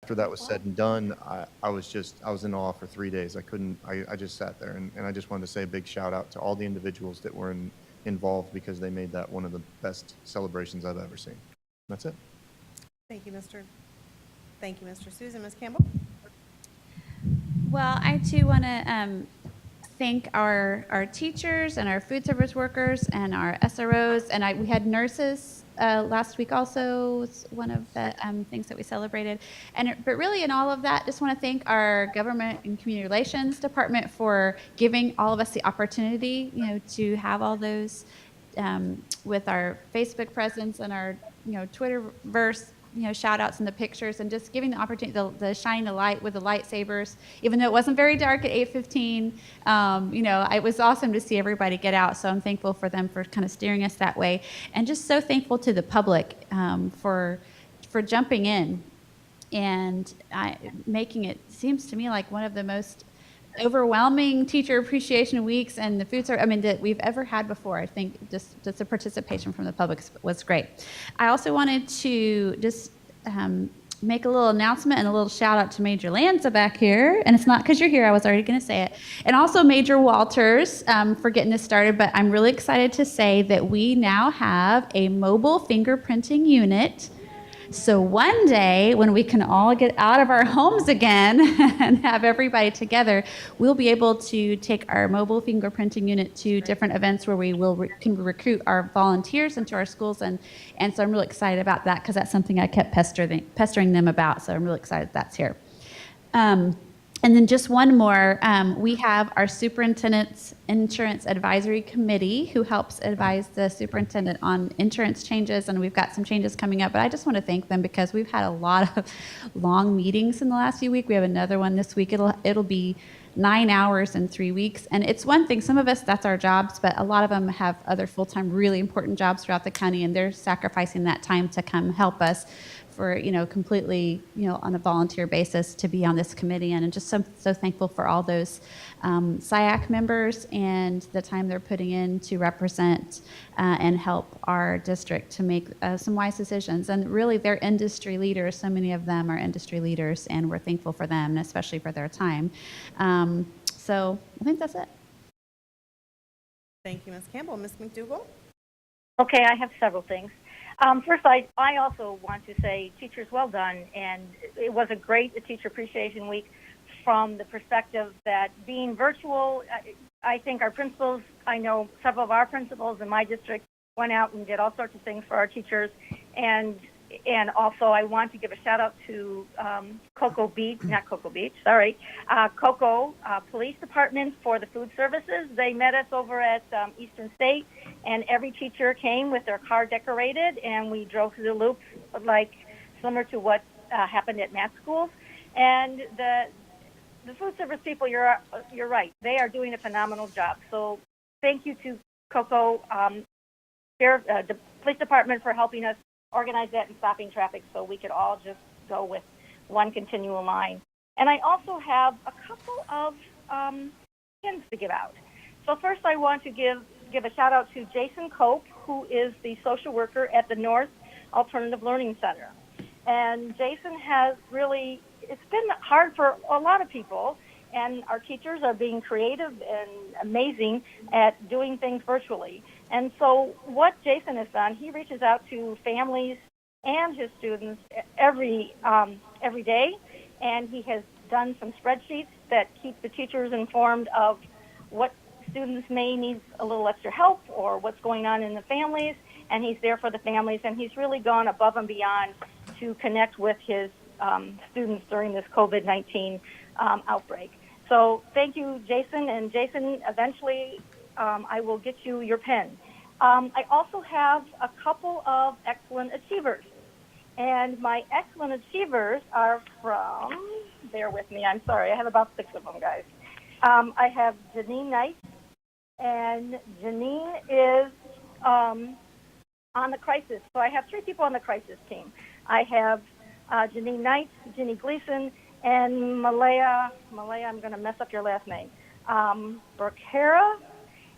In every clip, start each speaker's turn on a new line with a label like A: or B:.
A: After that was said and done, I was in awe for 3 days. I just sat there, and I just wanted to say a big shout out to all the individuals that were involved, because they made that one of the best celebrations I've ever seen. That's it.
B: Thank you, Mr. Susin. Ms. Campbell?
C: Well, I too want to thank our teachers and our food service workers and our SROs, and we had nurses last week also. Was one of the things that we celebrated. But really in all of that, just want to thank our government and community relations department for giving all of us the opportunity, to have all those with our Facebook presence and our, Twitterverse, shout outs and the pictures, and just giving the opportunity, the shine the light with the lightsabers, even though it wasn't very dark at 8:15. It was awesome to see everybody get out. So I'm thankful for them for kind of steering us that way, and just so thankful to the public for jumping in and making it, seems to me like one of the most overwhelming teacher appreciation weeks and the food service, that we've ever had before. I think just the participation from the public was great. I also wanted to just make a little announcement and a little shout out to Major Lanza back here. And it's not because you're here, I was already going to say it. And also Major Walters for getting this started. But I'm really excited to say that we now have a mobile fingerprinting unit. So one day, when we can all get out of our homes again and have everybody together, we'll be able to take our mobile fingerprinting unit to different events where we can recruit our volunteers into our schools. And so I'm really excited about that, because that's something I kept pestering them about. So I'm really excited that's here. And then just one more, we have our Superintendent's Insurance Advisory Committee, who helps advise the superintendent on insurance changes, and we've got some changes coming up. But I just want to thank them, because we've had a lot of long meetings in the last few weeks. We have another one this week. It'll be 9 hours in 3 weeks. And it's one thing, some of us, that's our jobs, but a lot of them have other full-time, really important jobs throughout the county, and they're sacrificing that time to come help us for, completely, on a volunteer basis to be on this committee. And I'm just so thankful for all those SIAC members and the time they're putting in to represent and help our district to make some wise decisions. And really, they're industry leaders. So many of them are industry leaders, and we're thankful for them, and especially for their time. So I think that's it.
B: Thank you, Ms. Campbell. Ms. McDougall?
D: Okay, I have several things. First, I also want to say, teachers, well done. And it was a great Teacher Appreciation Week from the perspective that being virtual, I think our principals, I know several of our principals in my district went out and did all sorts of things for our teachers. And also I want to give a shout out to Cocoa Police Department for the food services. They met us over at Eastern State, and every teacher came with their car decorated, and we drove through the loop similar to what happened at math schools. And the food service people, you're right, they are doing a phenomenal job. So thank you to Cocoa, the police department, for helping us organize that and stopping traffic so we could all just go with one continual line. And I also have a couple of pins to give out. So first, I want to give a shout out to Jason Cope, who is the social worker at the North Alternative Learning Center. And Jason has really, it's been hard for a lot of people, and our teachers are being creative and amazing at doing things virtually. And so what Jason has done, he reaches out to families and his students every day, and he has done some spreadsheets that keep the teachers informed of what students may need a little extra help or what's going on in the families, and he's there for the families, and he's really gone above and beyond to connect with his students during this COVID-19 outbreak. So thank you, Jason. And Jason, eventually I will get you your pen. I also have a couple of excellent achievers. And my excellent achievers are from, bear with me, I'm sorry, I have about 6 of them, guys. I have Janine Knight, and Janine is on the crisis. So I have 3 people on the crisis team. I have Janine Knight, Ginny Gleason, and Malaya, I'm going to mess up your last name, Burkera.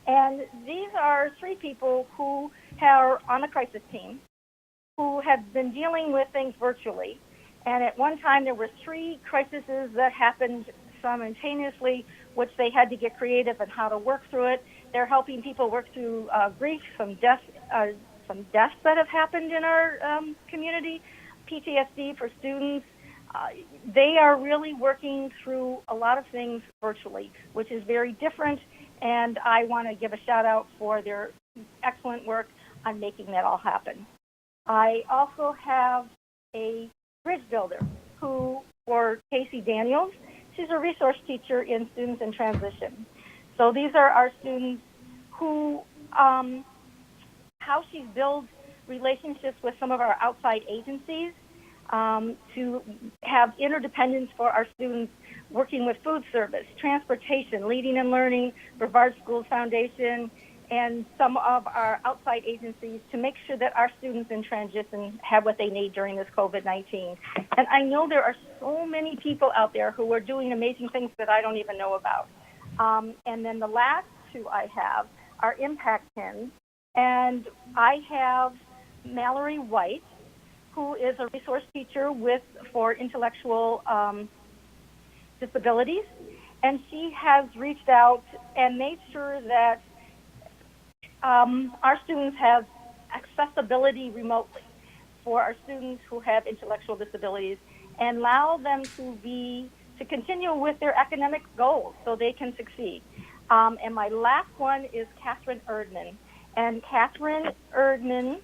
D: And these are 3 people who are on the crisis team, who have been dealing with things virtually. And at one time, there were 3 crises that happened simultaneously, which they had to get creative in how to work through it. They're helping people work through grief, some deaths that have happened in our community, PTSD for students. They are really working through a lot of things virtually, which is very different, and I want to give a shout out for their excellent work on making that all happen. I also have a bridge builder for Casey Daniels. She's a resource teacher in Students in Transition. So these are our students who, how she builds relationships with some of our outside agencies to have interdependence for our students, working with food service, transportation, leading and learning, Brevard Schools Foundation, and some of our outside agencies to make sure that our students in transition have what they need during this COVID-19. And I know there are so many people out there who are doing amazing things that I don't even know about. And then the last 2 I have are impact pins. And I have Mallory White, who is a resource teacher for intellectual disabilities. And she has reached out and made sure that our students have accessibility remotely for our students who have intellectual disabilities, and allow them to continue with their academic goals so they can succeed. And my last one is Catherine Erdman. And Catherine Erdman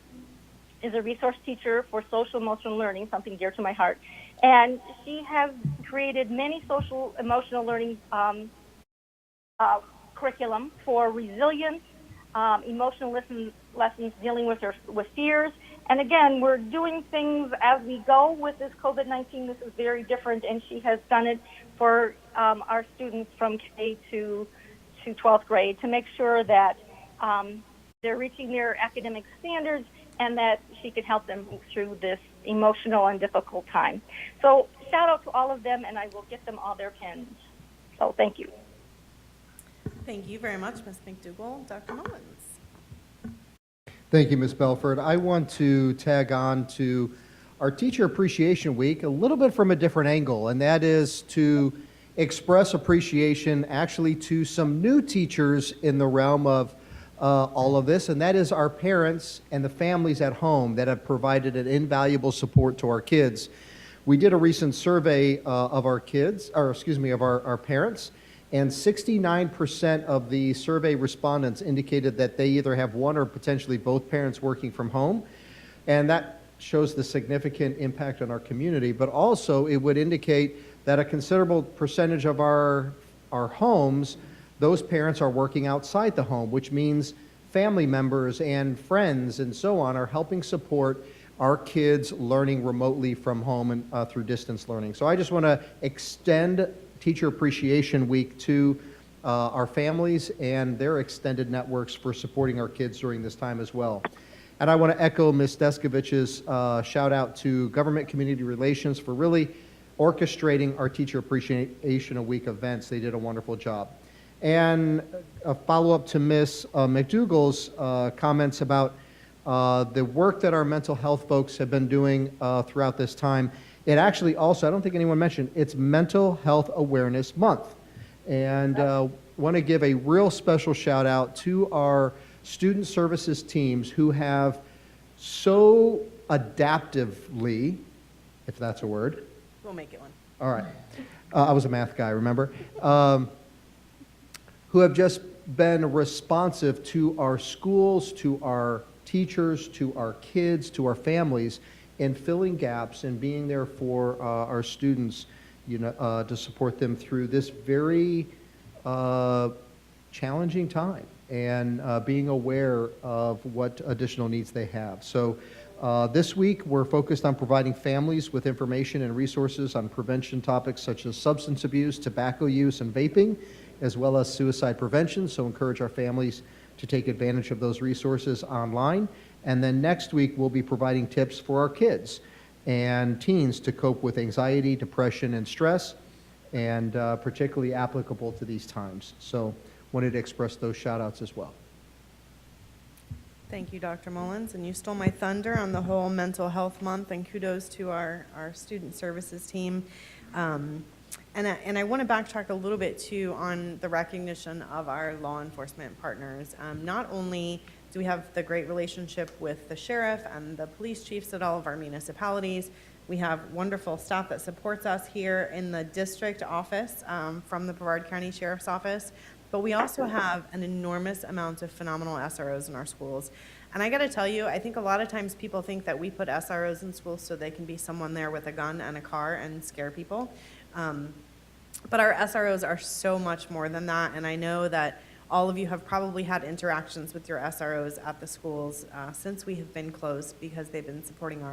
D: is a resource teacher for social emotional learning, something dear to my heart. And she has created many social emotional learning curriculum for resilience, emotional lessons dealing with fears. And again, we're doing things as we go with this COVID-19. This is very different, and she has done it for our students from K to 12th grade to make sure that they're reaching their academic standards and that she can help them through this emotional and difficult time. So shout out to all of them, and I will get them all their pins. So thank you.
B: Thank you very much, Ms. McDougall. Dr. Mullins.
E: Thank you, Ms. Belford. I want to tag on to our Teacher Appreciation Week a little bit from a different angle, and that is to express appreciation actually to some new teachers in the realm of all of this, and that is our parents and the families at home that have provided an invaluable support to our kids. We did a recent survey of our parents, and 69% of the survey respondents indicated that they either have one or potentially both parents working from home. And that shows the significant impact on our community, but also it would indicate that a considerable percentage of our homes, those parents are working outside the home, which means family members and friends and so on are helping support our kids learning remotely from home and through distance learning. So I just want to extend Teacher Appreciation Week to our families and their extended networks for supporting our kids during this time as well. And I want to echo Ms. Descovich's shout out to Government Community Relations for really orchestrating our Teacher Appreciation Week events. They did a wonderful job. And a follow-up to Ms. McDougall's comments about the work that our mental health folks have been doing throughout this time. It actually also, I don't think anyone mentioned, it's Mental Health Awareness Month. And want to give a real special shout out to our student services teams who have so adaptively, if that's a word.
B: We'll make it one.
E: All right. I was a math guy, remember? Who have just been responsive to our schools, to our teachers, to our kids, to our families, and filling gaps and being there for our students, to support them through this very challenging time and being aware of what additional needs they have. So this week we're focused on providing families with information and resources on prevention topics such as substance abuse, tobacco use, and vaping, as well as suicide prevention. So encourage our families to take advantage of those resources online. And then next week, we'll be providing tips for our kids and teens to cope with anxiety, depression, and stress, and particularly applicable to these times. So wanted to express those shout outs as well.
B: Thank you, Dr. Mullins, and you stole my thunder on the whole Mental Health Month, and kudos to our student services team. And I want to backtrack a little bit too on the recognition of our law enforcement partners. Not only do we have the great relationship with the sheriff and the police chiefs at all of our municipalities, we have wonderful staff that supports us here in the district office from the Brevard County Sheriff's Office, but we also have an enormous amount of phenomenal SROs in our schools. And I got to tell you, I think a lot of times people think that we put SROs in schools so they can be someone there with a gun and a car and scare people. But our SROs are so much more than that, and I know that all of you have probably had interactions with your SROs at the schools since we have been closed, because they've been supporting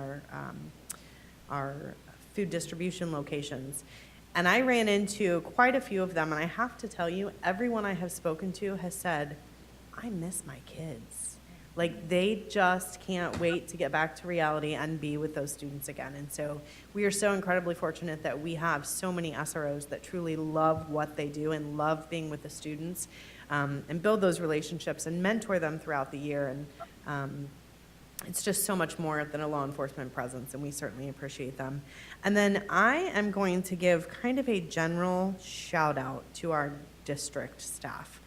B: our food distribution locations. And I ran into quite a few of them, and I have to tell you, everyone I have spoken to has said, I miss my kids. Like, they just can't wait to get back to reality and be with those students again. And so we are so incredibly fortunate that we have so many SROs that truly love what they do and love being with the students, and build those relationships and mentor them throughout the year. And it's just so much more than a law enforcement presence, and we certainly appreciate them. And then I am going to give kind of a general shout out to our district staff.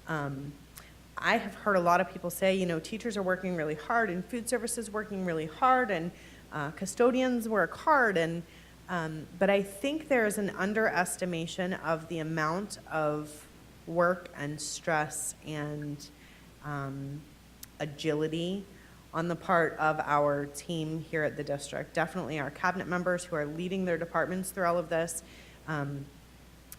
B: I have heard a lot of people say, you know, teachers are working really hard, and food services working really hard, and custodians work hard, and but I think there is an underestimation of the amount of work and stress and agility on the part of our team here at the district. Definitely our cabinet members who are leading their departments through all of this.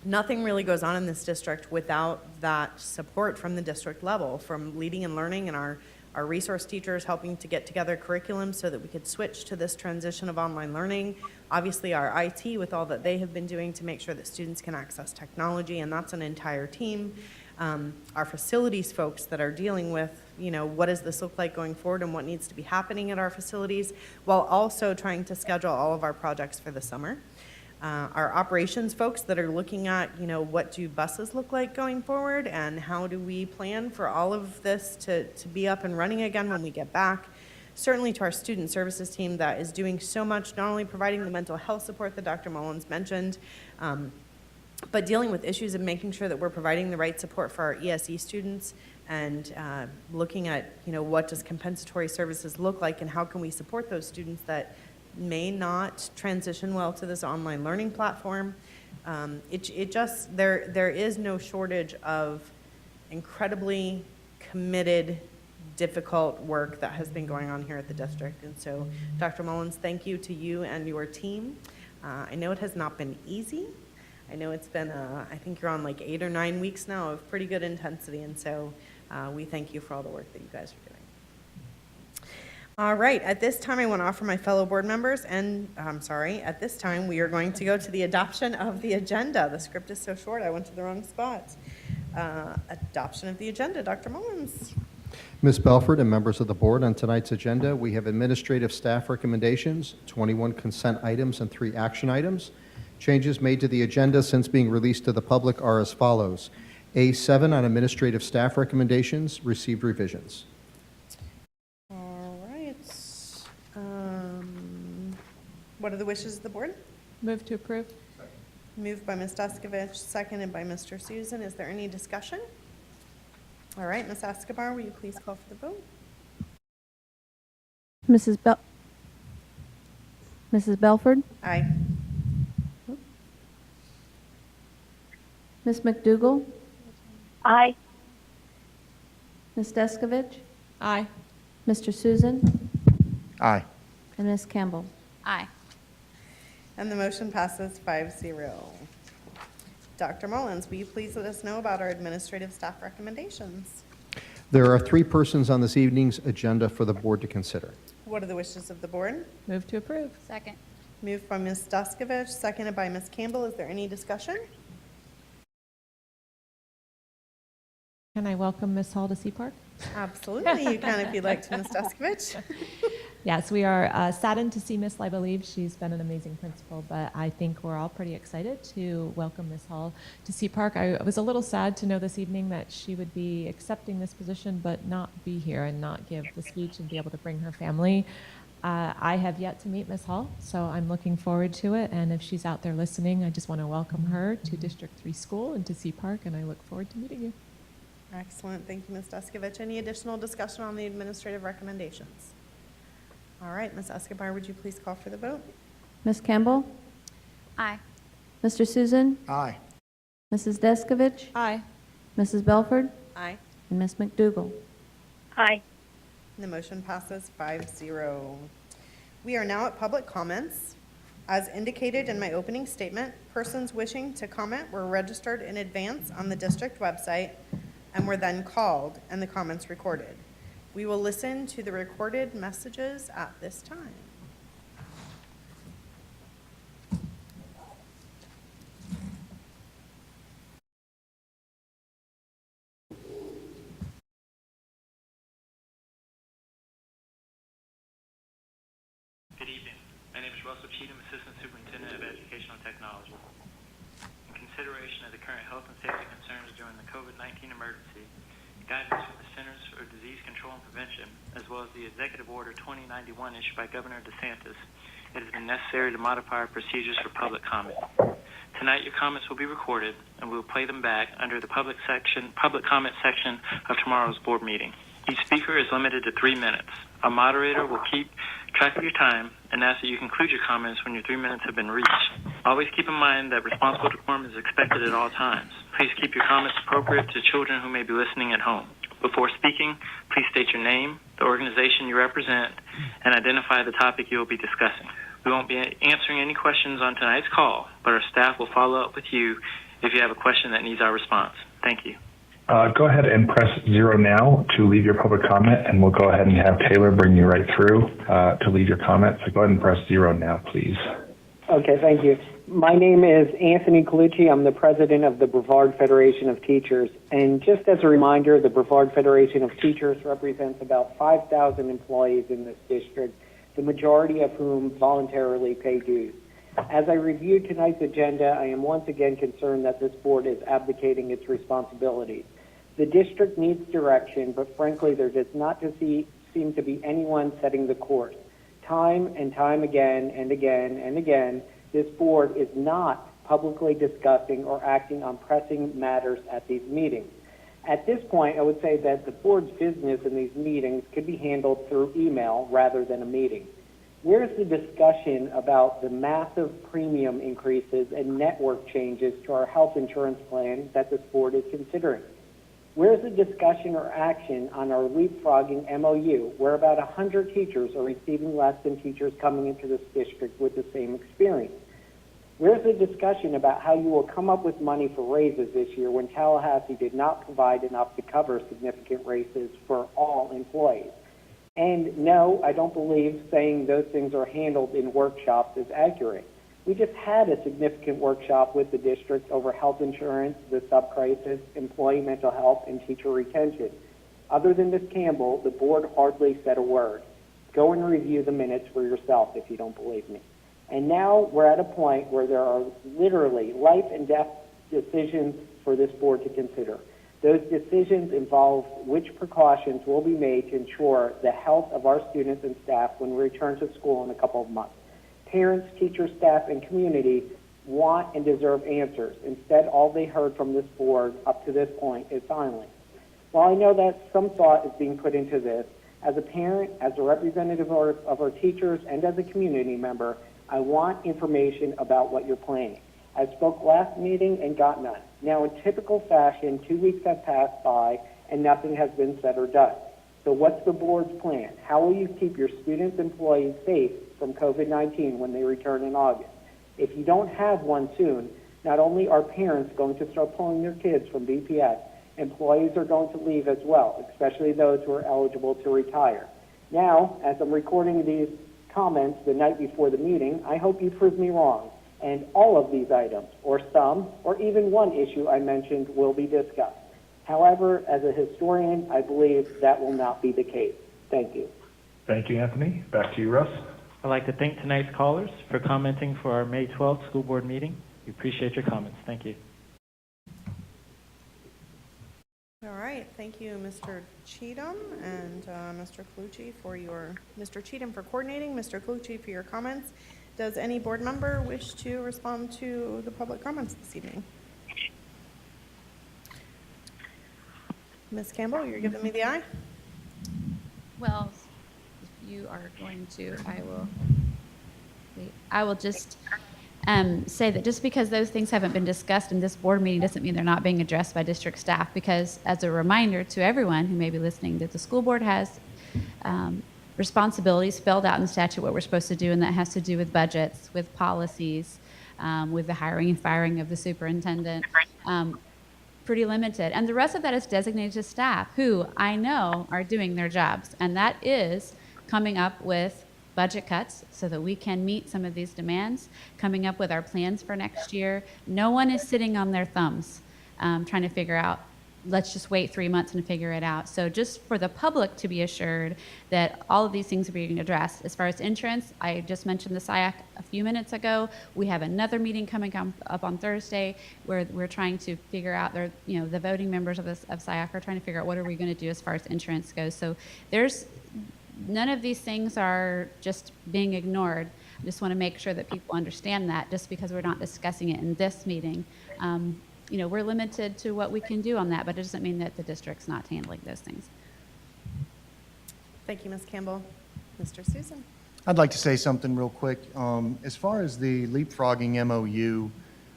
B: Nothing really goes on in this district without that support from the district level, from leading and learning and our resource teachers helping to get together curriculum so that we could switch to this transition of online learning. Obviously our IT with all that they have been doing to make sure that students can access technology, and that's an entire team. Our facilities folks that are dealing with, you know, what does this look like going forward and what needs to be happening at our facilities, while also trying to schedule all of our projects for the summer. Our operations folks that are looking at, you know, what do buses look like going forward, and how do we plan for all of this to be up and running again when we get back. Certainly to our student services team that is doing so much, not only providing the mental health support that Dr. Mullins mentioned, but dealing with issues of making sure that we're providing the right support for our ESE students, and looking at, you know, what does compensatory services look like, and how can we support those students that may not transition well to this online learning platform. It just, there is no shortage of incredibly committed, difficult work that has been going on here at the district. And so, Dr. Mullins, thank you to you and your team. I know it has not been easy. I know it's been, I think you're on like 8 or 9 weeks now of pretty good intensity. And so we thank you for all the work that you guys are doing. All right, at this time I want to offer my fellow board members, and I'm sorry, at this time we are going to go to the adoption of the agenda. The script is so short, I went to the wrong spot. Adoption of the agenda, Dr. Mullins.
E: Ms. Belford and members of the board, on tonight's agenda, we have administrative staff recommendations, 21 consent items, and 3 action items. Changes made to the agenda since being released to the public are as follows. A7 on administrative staff recommendations received revisions.
B: What are the wishes of the board?
F: Move to approve.
B: Moved by Ms. Descovich, seconded by Mr. Susin. Is there any discussion? All right, Ms. Escobar, will you please call for the vote?
F: Mrs. Belford?
B: Aye.
F: Ms. McDougall?
D: Aye.
F: Ms. Descovich?
G: Aye.
F: Mr. Susan?
A: Aye.
F: And Ms. Campbell?
C: Aye.
B: And the motion passes 5-0. Dr. Mullins, will you please let us know about our administrative staff recommendations?
E: There are 3 persons on this evening's agenda for the board to consider.
B: What are the wishes of the board?
G: Move to approve.
C: Second.
B: Moved by Ms. Descovich, seconded by Ms. Campbell. Is there any discussion?
G: Can I welcome Ms. Hall to Sea Park?
B: Absolutely, you can if you'd like to, Ms. Descovich.
G: Yes, we are saddened to see Miss Leiba leave. She's been an amazing principal, but I think we're all pretty excited to welcome Miss Hall to Sea Park. I was a little sad to know this evening that she would be accepting this position, but not be here and not give the speech and be able to bring her family. I have yet to meet Miss Hall, so I'm looking forward to it. And if she's out there listening, I just want to welcome her to District 3 School and to Sea Park, and I look forward to meeting you.
B: Excellent. Thank you, Ms. Descovich. Any additional discussion on the administrative recommendations? All right, Ms. Escobar, would you please call for the vote?
F: Ms. Campbell?
C: Aye.
F: Mr. Susan?
A: Aye.
F: Mrs. Descovich?
G: Aye.
F: Mrs. Belford?
B: Aye.
F: And Ms. McDougall?
D: Aye.
B: The motion passes 5-0. We are now at public comments. As indicated in my opening statement, persons wishing to comment were registered in advance on the district website and were then called and the comments recorded. We will listen to the recorded messages at this time.
H: Good evening. My name is Russell Cheatham, Assistant Superintendent of Educational Technology. In consideration of the current health and safety concerns during the COVID-19 emergency, guidance from the Centers for Disease Control and Prevention, as well as the Executive Order 2091 issued by Governor DeSantis, it has been necessary to modify our procedures for public comment. Tonight, your comments will be recorded, and we will play them back under the public comment section of tomorrow's board meeting. Each speaker is limited to 3 minutes. A moderator will keep track of your time and ask that you conclude your comments when your 3 minutes have been reached. Always keep in mind that responsible decorum is expected at all times. Please keep your comments appropriate to children who may be listening at home. Before speaking, please state your name, the organization you represent, and identify the topic you will be discussing. We won't be answering any questions on tonight's call, but our staff will follow up with you if you have a question that needs our response. Thank you.
I: Go ahead and press 0 now to leave your public comment, and we'll go ahead and have Taylor bring you right through to leave your comment. So go ahead and press 0 now, please.
J: Okay, thank you. My name is Anthony Colucci. I'm the president of the Brevard Federation of Teachers. And just as a reminder, the Brevard Federation of Teachers represents about 5,000 employees in this district, the majority of whom voluntarily pay dues. As I reviewed tonight's agenda, I am once again concerned that this board is abdicating its responsibilities. The district needs direction, but frankly, there does not seem to be anyone setting the course. Time and time again and again and again, this board is not publicly discussing or acting on pressing matters at these meetings. At this point, I would say that the board's business in these meetings could be handled through email rather than a meeting. Where's the discussion about the massive premium increases and network changes to our health insurance plan that this board is considering? Where's the discussion or action on our leapfrogging MOU, where about 100 teachers are receiving less than teachers coming into this district with the same experience? Where's the discussion about how you will come up with money for raises this year when Tallahassee did not provide enough to cover significant raises for all employees? And no, I don't believe saying those things are handled in workshops is accurate. We just had a significant workshop with the district over health insurance, the sub-crisis, employee mental health, and teacher retention. Other than Ms. Campbell, the board hardly said a word. Go and review the minutes for yourself if you don't believe me. And now we're at a point where there are literally life and death decisions for this board to consider. Those decisions involve which precautions will be made to ensure the health of our students and staff when we return to school in a couple of months. Parents, teachers, staff, and community want and deserve answers. Instead, all they heard from this board up to this point is silence. While I know that some thought is being put into this, as a parent, as a representative of our teachers, and as a community member, I want information about what you're planning. I spoke last meeting and got none. Now, in typical fashion, 2 weeks have passed by and nothing has been said or done. So what's the board's plan? How will you keep your students and employees safe from COVID-19 when they return in August? If you don't have one soon, not only are parents going to start pulling their kids from BPS, employees are going to leave as well, especially those who are eligible to retire. Now, as I'm recording these comments the night before the meeting, I hope you prove me wrong. And all of these items, or some, or even one issue I mentioned, will be discussed. However, as a historian, I believe that will not be the case. Thank you.
I: Thank you, Anthony. Back to you, Russ.
H: I'd like to thank tonight's callers for commenting for our May 12th school board meeting. We appreciate your comments. Thank you.
B: All right, thank you, Mr. Cheatham and Mr. Colucci Mr. Cheatham for coordinating, Mr. Colucci for your comments. Does any board member wish to respond to the public comments this evening? Ms. Campbell, you're giving me the eye?
C: Well, if you are going to, I will just say that just because those things haven't been discussed in this board meeting doesn't mean they're not being addressed by district staff, because as a reminder to everyone who may be listening, that the school board has responsibilities spelled out in the statute what we're supposed to do, and that has to do with budgets, with policies, with the hiring and firing of the superintendent. Pretty limited. And the rest of that is designated to staff who I know are doing their jobs. And that is coming up with budget cuts so that we can meet some of these demands, coming up with our plans for next year. No one is sitting on their thumbs trying to figure out, let's just wait 3 months and figure it out. So just for the public to be assured that all of these things are being addressed. As far as insurance, I just mentioned the SIAC a few minutes ago. We have another meeting coming up on Thursday where we're trying to figure out, the voting members of SIAC are trying to figure out what are we going to do as far as insurance goes. So none of these things are just being ignored. I just want to make sure that people understand that just because we're not discussing it in this meeting. We're limited to what we can do on that, but it doesn't mean that the district's not handling those things.
B: Thank you, Ms. Campbell. Mr. Susan.
A: I'd like to say something real quick. As far as the leapfrogging MOU,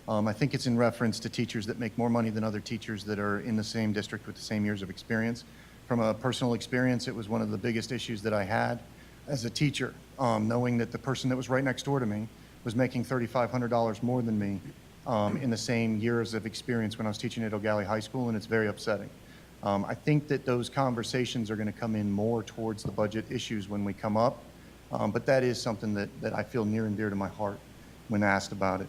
A: I think it's in reference to teachers that make more money than other teachers that are in the same district with the same years of experience. From a personal experience, it was one of the biggest issues that I had as a teacher, knowing that the person that was right next door to me was making $3,500 more than me in the same years of experience when I was teaching at O'Galley High School, and it's very upsetting. I think that those conversations are going to come in more towards the budget issues when we come up, but that is something that I feel near and dear to my heart when asked about it.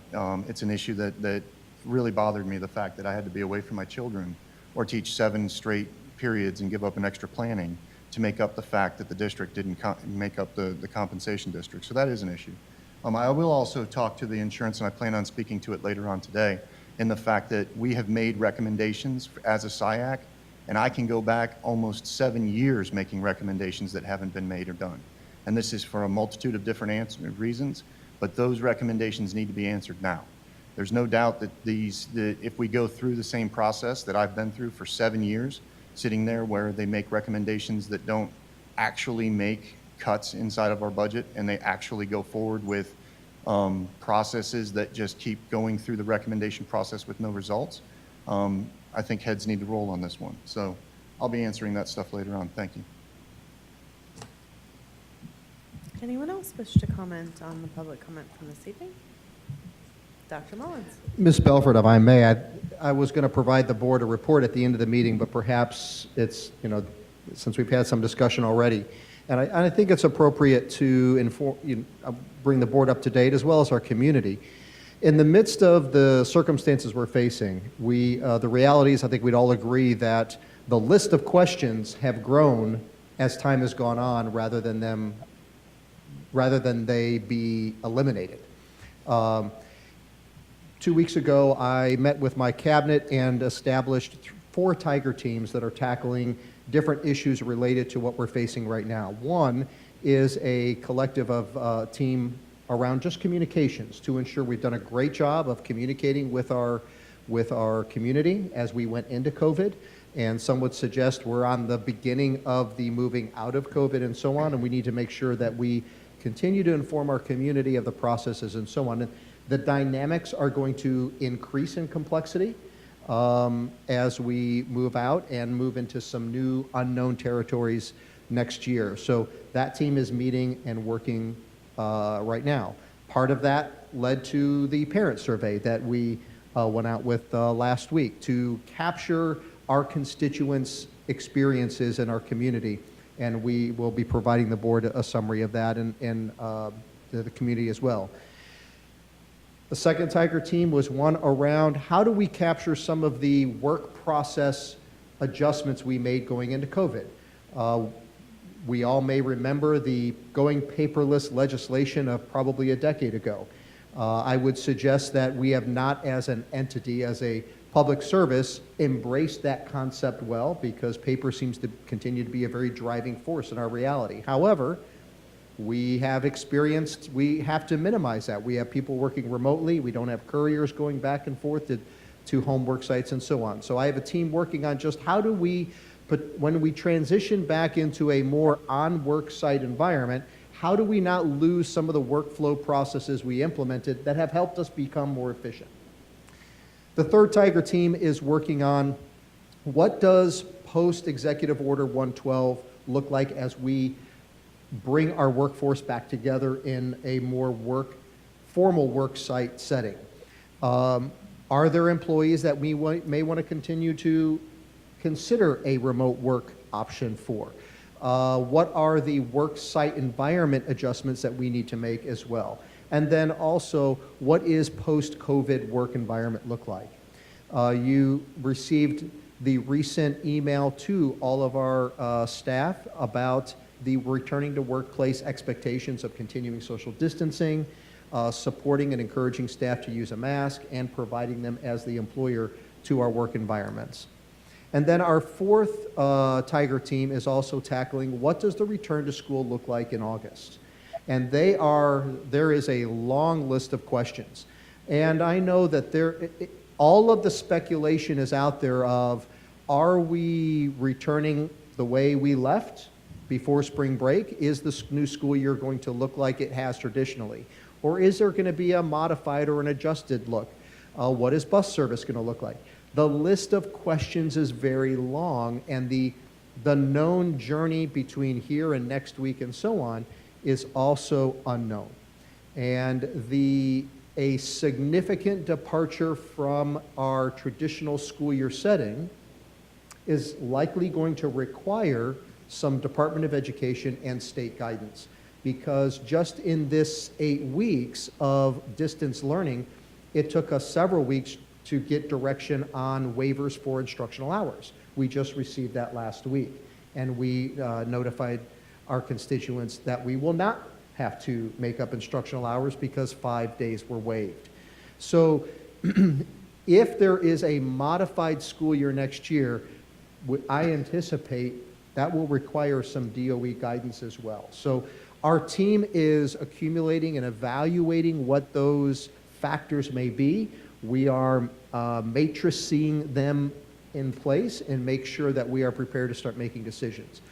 A: It's an issue that really bothered me, the fact that I had to be away from my children or teach 7 straight periods and give up an extra planning to make up the fact that the district didn't make up the compensation district. So that is an issue. I will also talk to the insurance, and I plan on speaking to it later on today, in the fact that we have made recommendations as a SIAC, and I can go back almost 7 years making recommendations that haven't been made or done. And this is for a multitude of different reasons, but those recommendations need to be answered now. There's no doubt that if we go through the same process that I've been through for 7 years, sitting there where they make recommendations that don't actually make cuts inside of our budget, and they actually go forward with processes that just keep going through the recommendation process with no results, I think heads need to roll on this one. So I'll be answering that stuff later on. Thank you.
B: Anyone else wish to comment on the public comment from this evening? Dr. Mullins.
E: Ms. Belford, if I may, I was going to provide the board a report at the end of the meeting, but perhaps it's, since we've had some discussion already, and I think it's appropriate to bring the board up to date as well as our community. In the midst of the circumstances we're facing, the reality is, I think we'd all agree that the list of questions have grown as time has gone on rather than they be eliminated. 2 weeks ago, I met with my cabinet and established 4 Tiger teams that are tackling different issues related to what we're facing right now. One is a collective of team around just communications to ensure we've done a great job of communicating with our community as we went into COVID. And some would suggest we're on the beginning of the moving out of COVID and so on, and we need to make sure that we continue to inform our community of the processes and so on. And the dynamics are going to increase in complexity as we move out and move into some new unknown territories next year. So that team is meeting and working right now. Part of that led to the parent survey that we went out with last week to capture our constituents' experiences in our community, and we will be providing the board a summary of that and the community as well. The second Tiger team was one around how do we capture some of the work process adjustments we made going into COVID. We all may remember the going paperless legislation of probably a decade ago. I would suggest that we have not, as an entity, as a public service, embraced that concept well, because paper seems to continue to be a very driving force in our reality. However, we have to minimize that. We have people working remotely. We don't have couriers going back and forth to home work sites and so on. So I have a team working on just how do we, when we transition back into a more on-work site environment, how do we not lose some of the workflow processes we implemented that have helped us become more efficient? The third Tiger team is working on what does post-Executive Order 112 look like as we bring our workforce back together in a more formal work site setting. Are there employees that we may want to continue to consider a remote work option for? What are the work site environment adjustments that we need to make as well? And then also, what is post-COVID work environment look like? You received the recent email to all of our staff about the returning to workplace expectations of continuing social distancing, supporting and encouraging staff to use a mask, and providing them as the employer to our work environments. And then our fourth Tiger team is also tackling what does the return to school look like in August? And there is a long list of questions. And I know that all of the speculation is out there of, are we returning the way we left before spring break? Is the new school year going to look like it has traditionally? Or is there going to be a modified or an adjusted look? What is bus service going to look like? The list of questions is very long, and the known journey between here and next week and so on is also unknown. And a significant departure from our traditional school year setting is likely going to require some Department of Education and state guidance, because just in this 8 weeks of distance learning, it took us several weeks to get direction on waivers for instructional hours. We just received that last week, and we notified our constituents that we will not have to make up instructional hours because 5 days were waived. So if there is a modified school year next year, I anticipate that will require some DOE guidance as well. So our team is accumulating and evaluating what those factors may be. We are matrixing them in place and make sure that we are prepared to start making decisions.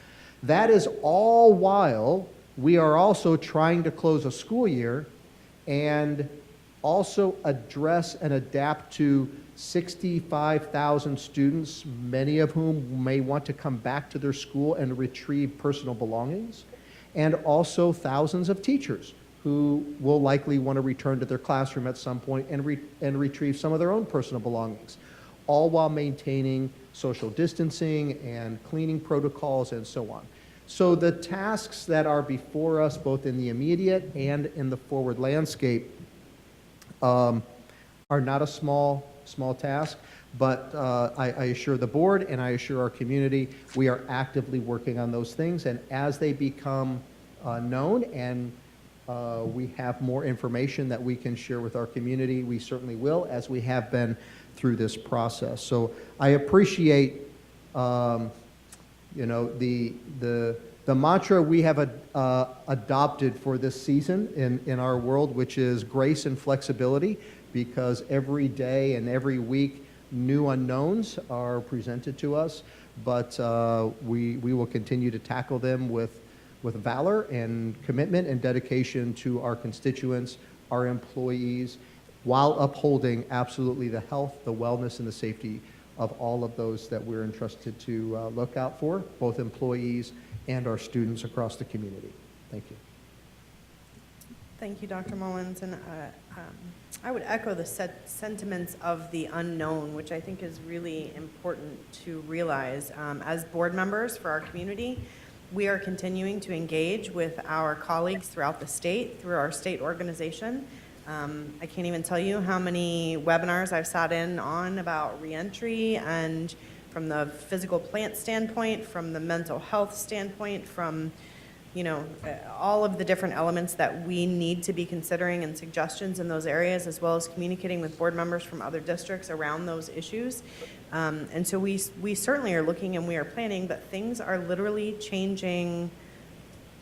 E: That is all while we are also trying to close a school year and also address and adapt to 65,000 students, many of whom may want to come back to their school and retrieve personal belongings, and also thousands of teachers who will likely want to return to their classroom at some point and retrieve some of their own personal belongings, all while maintaining social distancing and cleaning protocols and so on. So the tasks that are before us, both in the immediate and in the forward landscape, are not a small task, but I assure the board and I assure our community we are actively working on those things, and as they become known and we have more information that we can share with our community, we certainly will, as we have been through this process. So I appreciate the mantra we have adopted for this season in our world, which is grace and flexibility, because every day and every week new unknowns are presented to us, but we will continue to tackle them with valor and commitment and dedication to our constituents, our employees, while upholding absolutely the health, the wellness, and the safety of all of those that we're entrusted to look out for, both employees and our students across the community. Thank you.
B: Thank you, Dr. Mullins. And I would echo the sentiments of the unknown, which I think is really important to realize. As board members for our community, we are continuing to engage with our colleagues throughout the state, through our state organization. I can't even tell you how many webinars I've sat in on about reentry and from the physical plant standpoint, from the mental health standpoint, from, all of the different elements that we need to be considering and suggestions in those areas, as well as communicating with board members from other districts around those issues. And so we certainly are looking and we are planning, but things are literally changing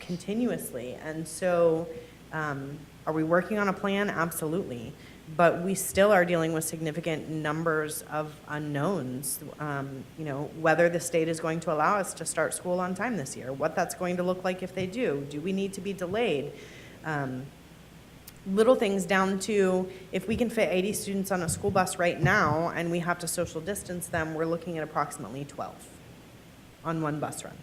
B: continuously. And so are we working on a plan? Absolutely. But we still are dealing with significant numbers of unknowns. Whether the state is going to allow us to start school on time this year, what that's going to look like if they do. Do we need to be delayed? Little things down to if we can fit 80 students on a school bus right now and we have to social distance them, we're looking at approximately 12 on one bus run.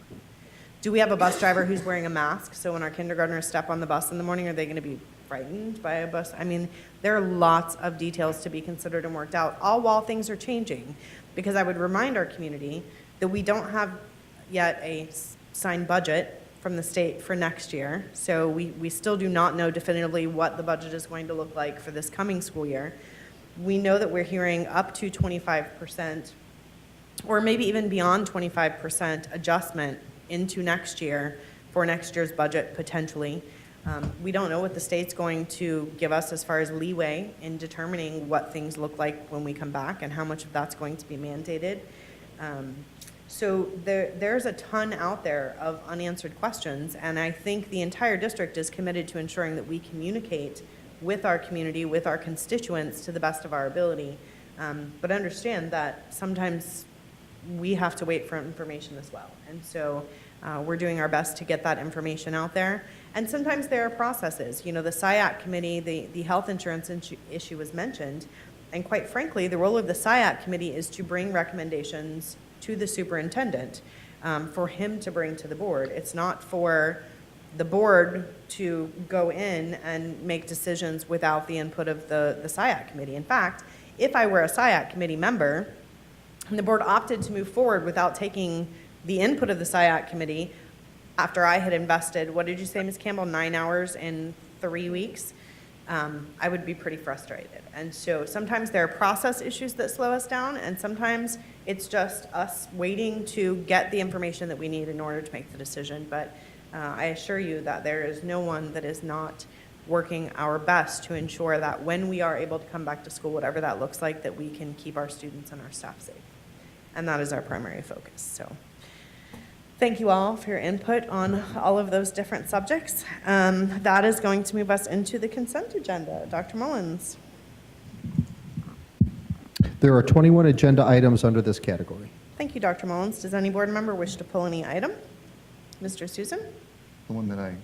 B: Do we have a bus driver who's wearing a mask? So when our kindergartners step on the bus in the morning, are they going to be frightened by a bus? I mean, there are lots of details to be considered and worked out, all while things are changing. Because I would remind our community that we don't have yet a signed budget from the state for next year. So we still do not know definitively what the budget is going to look like for this coming school year. We know that we're hearing up to 25%, or maybe even beyond 25% adjustment into next year for next year's budget potentially. We don't know what the state's going to give us as far as leeway in determining what things look like when we come back and how much of that's going to be mandated. So there's a ton out there of unanswered questions, and I think the entire district is committed to ensuring that we communicate with our community, with our constituents to the best of our ability. But understand that sometimes we have to wait for information as well. And so we're doing our best to get that information out there. And sometimes there are processes. The SIAC committee, the health insurance issue was mentioned. And quite frankly, the role of the SIAC committee is to bring recommendations to the superintendent for him to bring to the board. It's not for the board to go in and make decisions without the input of the SIAC committee. In fact, if I were a SIAC committee member, and the board opted to move forward without taking the input of the SIAC committee after I had invested, what did you say, Ms. Campbell, 9 hours in 3 weeks, I would be pretty frustrated. And so sometimes there are process issues that slow us down, and sometimes it's just us waiting to get the information that we need in order to make the decision. But I assure you that there is no one that is not working our best to ensure that when we are able to come back to school, whatever that looks like, that we can keep our students and our staff safe. And that is our primary focus. So thank you all for your input on all of those different subjects. That is going to move us into the consent agenda. Dr. Mullins.
E: There are 21 agenda items under this category.
B: Thank you, Dr. Mullins. Does any board member wish to pull any item? Mr. Susan?
A: The one that I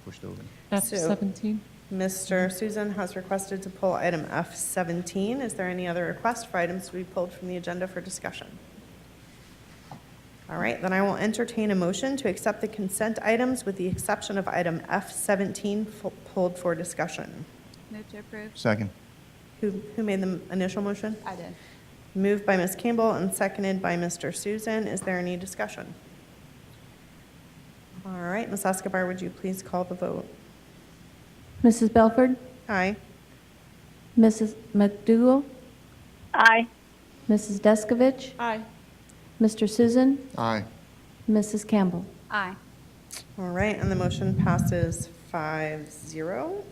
A: pushed over.
G: F17.
B: Mr. Susan has requested to pull item F17. Is there any other request for items to be pulled from the agenda for discussion? All right, then I will entertain a motion to accept the consent items with the exception of item F17 pulled for discussion.
C: Move to approve.
A: Second.
B: Who made the initial motion?
C: I did.
B: Moved by Ms. Campbell and seconded by Mr. Susan. Is there any discussion? All right, Ms. Escobar, would you please call the vote?
F: Mrs. Belford?
B: Aye.
F: Mrs. McDougall?
D: Aye.
F: Mrs. Descovich?
G: Aye.
F: Mr. Susan?
A: Aye.
F: Mrs. Campbell?
C: Aye.
B: All right, and the motion passes 5-0.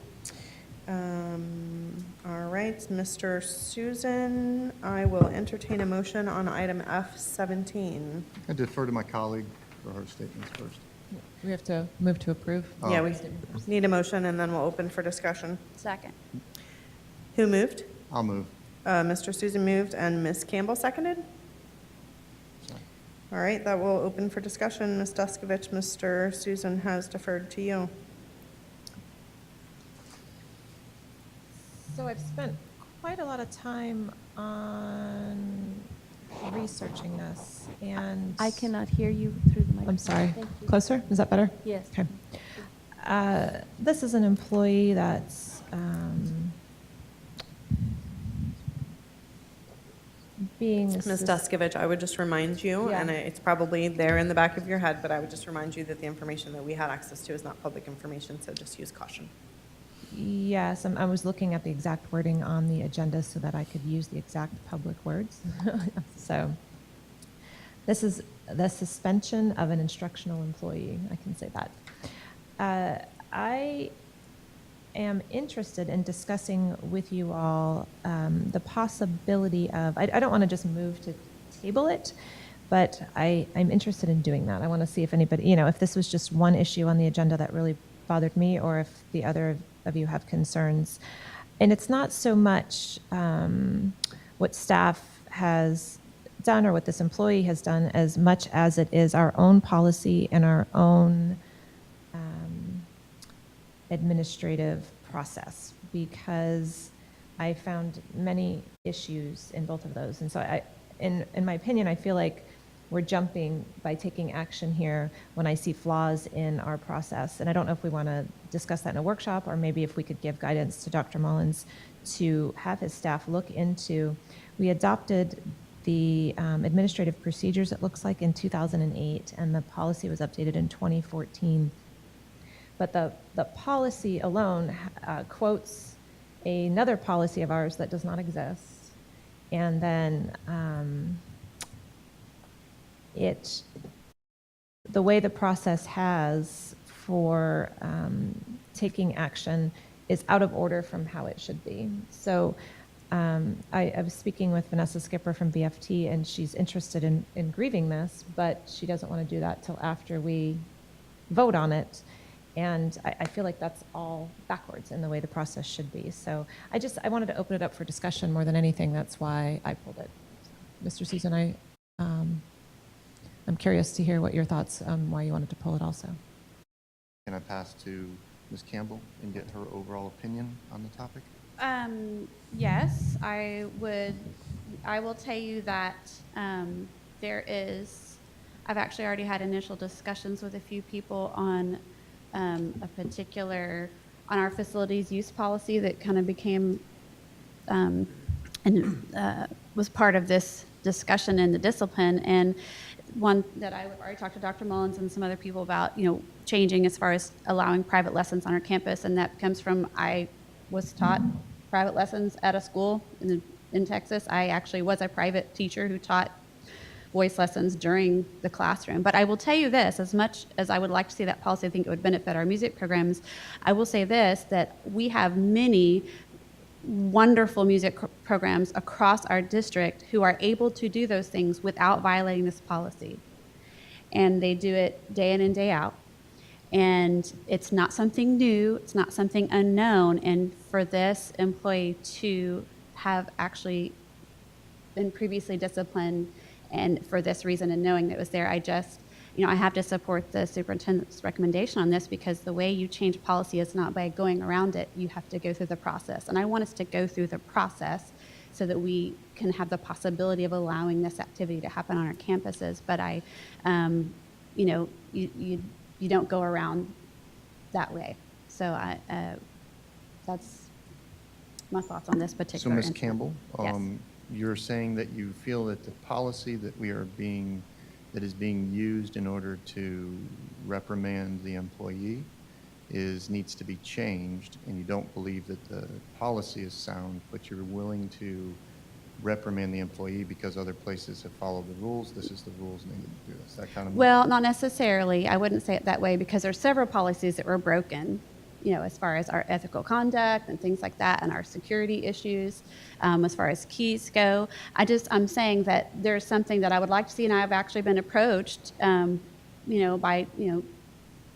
B: All right, Mr. Susan, I will entertain a motion on item F17.
A: I defer to my colleague for her statements first.
G: We have to move to approve.
A: Oh.
B: Yeah, we need a motion, and then we'll open for discussion.
C: Second.
B: Who moved?
A: I'll move.
B: Mr. Susan moved, and Ms. Campbell seconded?
A: Sorry.
B: All right, that will open for discussion. Ms. Descovich, Mr. Susan has deferred to you.
G: So I've spent quite a lot of time on researching this, and
F: I cannot hear you through the microphone.
G: I'm sorry.
F: Thank you.
G: Closer? Is that better?
F: Yes.
G: Okay. This is an employee that's being
B: Ms. Descovich, I would just remind you,
G: Yeah.
B: and it's probably there in the back of your head, but I would just remind you that the information that we had access to is not public information, so just use caution.
G: Yes, I was looking at the exact wording on the agenda so that I could use the exact public words. So This is the suspension of an instructional employee. I can say that. I am interested in discussing with you all the possibility of, I don't want to just move to table it, but I'm interested in doing that. I want to see if anybody, if this was just one issue on the agenda that really bothered me, or if the other of you have concerns. And it's not so much what staff has done or what this employee has done as much as it is our own policy and our own administrative process, because I found many issues in both of those. And so in my opinion, I feel like we're jumping by taking action here when I see flaws in our process. And I don't know if we want to discuss that in a workshop, or maybe if we could give guidance to Dr. Mullins to have his staff look into. We adopted the administrative procedures, it looks like, in 2008, and the policy was updated in 2014. But the policy alone quotes another policy of ours that does not exist. And then the way the process has for taking action is out of order from how it should be. So I was speaking with Vanessa Skipper from BFT, and she's interested in grieving this, but she doesn't want to do that till after we vote on it. And I feel like that's all backwards in the way the process should be. So I wanted to open it up for discussion more than anything. That's why I pulled it. Mr. Susin, I'm curious to hear what your thoughts on why you wanted to pull it also.
A: Can I pass to Ms. Campbell and get her overall opinion on the topic?
C: Yes, I would. I will tell you that I've actually already had initial discussions with a few people on a particular, on our facilities use policy that kind of became was part of this discussion in the discipline, and one that I already talked to Dr. Mullins and some other people about, changing as far as allowing private lessons on our campus, and that comes from, I was taught private lessons at a school in Texas. I actually was a private teacher who taught voice lessons during the classroom. But I will tell you this, as much as I would like to see that policy, I think it would benefit our music programs, I will say this, that we have many wonderful music programs across our district who are able to do those things without violating this policy. And they do it day in and day out. And it's not something new, it's not something unknown. And for this employee to have actually been previously disciplined, and for this reason and knowing that it was there, I just, I have to support the superintendent's recommendation on this, because the way you change policy is not by going around it. You have to go through the process. And I want us to go through the process so that we can have the possibility of allowing this activity to happen on our campuses. But you don't go around that way. So that's my thoughts on this particular
A: So Ms.
C: incident.
A: Campbell,
C: Yes.
A: you're saying that you feel that the policy that that is being used in order to reprimand the employee needs to be changed, and you don't believe that the policy is sound, but you're willing to reprimand the employee because other places have followed the rules. This is the rules, and they didn't do this. That kind of.
C: Well, not necessarily. I wouldn't say it that way, because there's several policies that were broken, as far as our ethical conduct and things like that, and our security issues, as far as keys go. I'm saying that there's something that I would like to see, and I've actually been approached, by,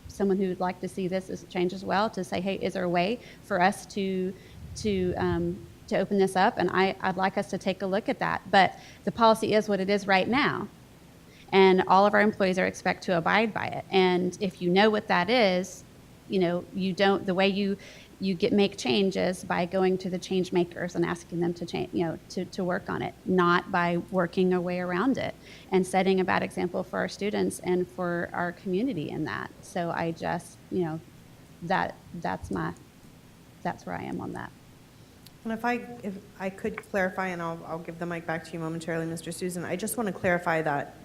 C: someone who would like to see this as change as well, to say, hey, is there a way for us to open this up? And I'd like us to take a look at that. But the policy is what it is right now. And all of our employees are expected to abide by it. And if you know what that is, you don't, the way you make changes by going to the change makers and asking them to change, to work on it, not by working our way around it and setting a bad example for our students and for our community in that. So I just, that's where I am on that.
B: And if I could clarify, and I'll give the mic back to you momentarily, Mr. Susin, I just want to clarify that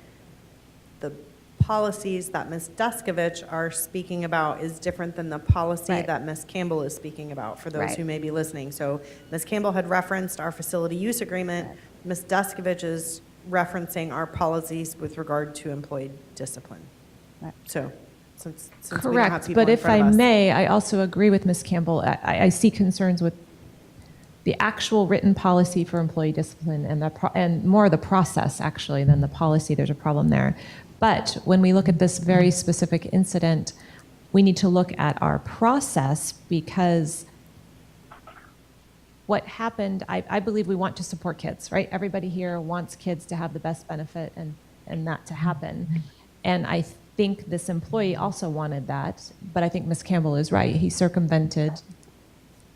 B: the policies that Ms. Descovich are speaking about is different than the policy
C: Right.
B: that Ms. Campbell is speaking about, for those
C: Right.
B: who may be listening. So Ms. Campbell had referenced our facility use agreement. Ms. Descovich is referencing our policies with regard to employee discipline.
C: Right.
B: So, since we don't have
G: Correct,
B: people
G: but
B: in
G: if
B: front
G: I
B: of us.
G: may, I also agree with Ms. Campbell. I see concerns with the actual written policy for employee discipline and more the process actually than the policy. There's a problem there. But when we look at this very specific incident, we need to look at our process because what happened, I believe we want to support kids, right? Everybody here wants kids to have the best benefit and that to happen. And I think this employee also wanted that, but I think Ms. Campbell is right. He circumvented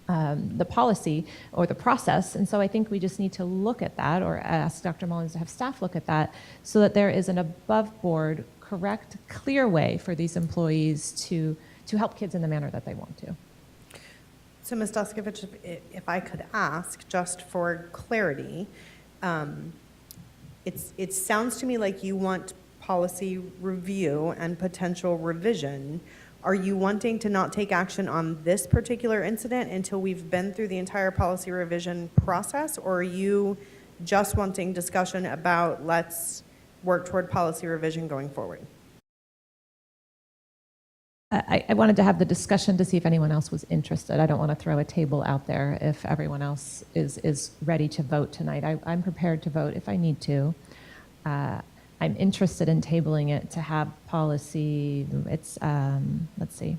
G: the policy or the process. And so I think we just need to look at that or ask Dr. Mullins to have staff look at that so that there is an above board, correct, clear way for these employees to help kids in the manner that they want to.
B: So, Ms. Descovich, if I could ask, just for clarity, it sounds to me like you want policy review and potential revision. Are you wanting to not take action on this particular incident until we've been through the entire policy revision process, or are you just wanting discussion about let's work toward policy revision going forward?
G: I wanted to have the discussion to see if anyone else was interested. I don't want to throw a table out there if everyone else is ready to vote tonight. I'm prepared to vote if I need to. I'm interested in tabling it to have policy, it's, let's see,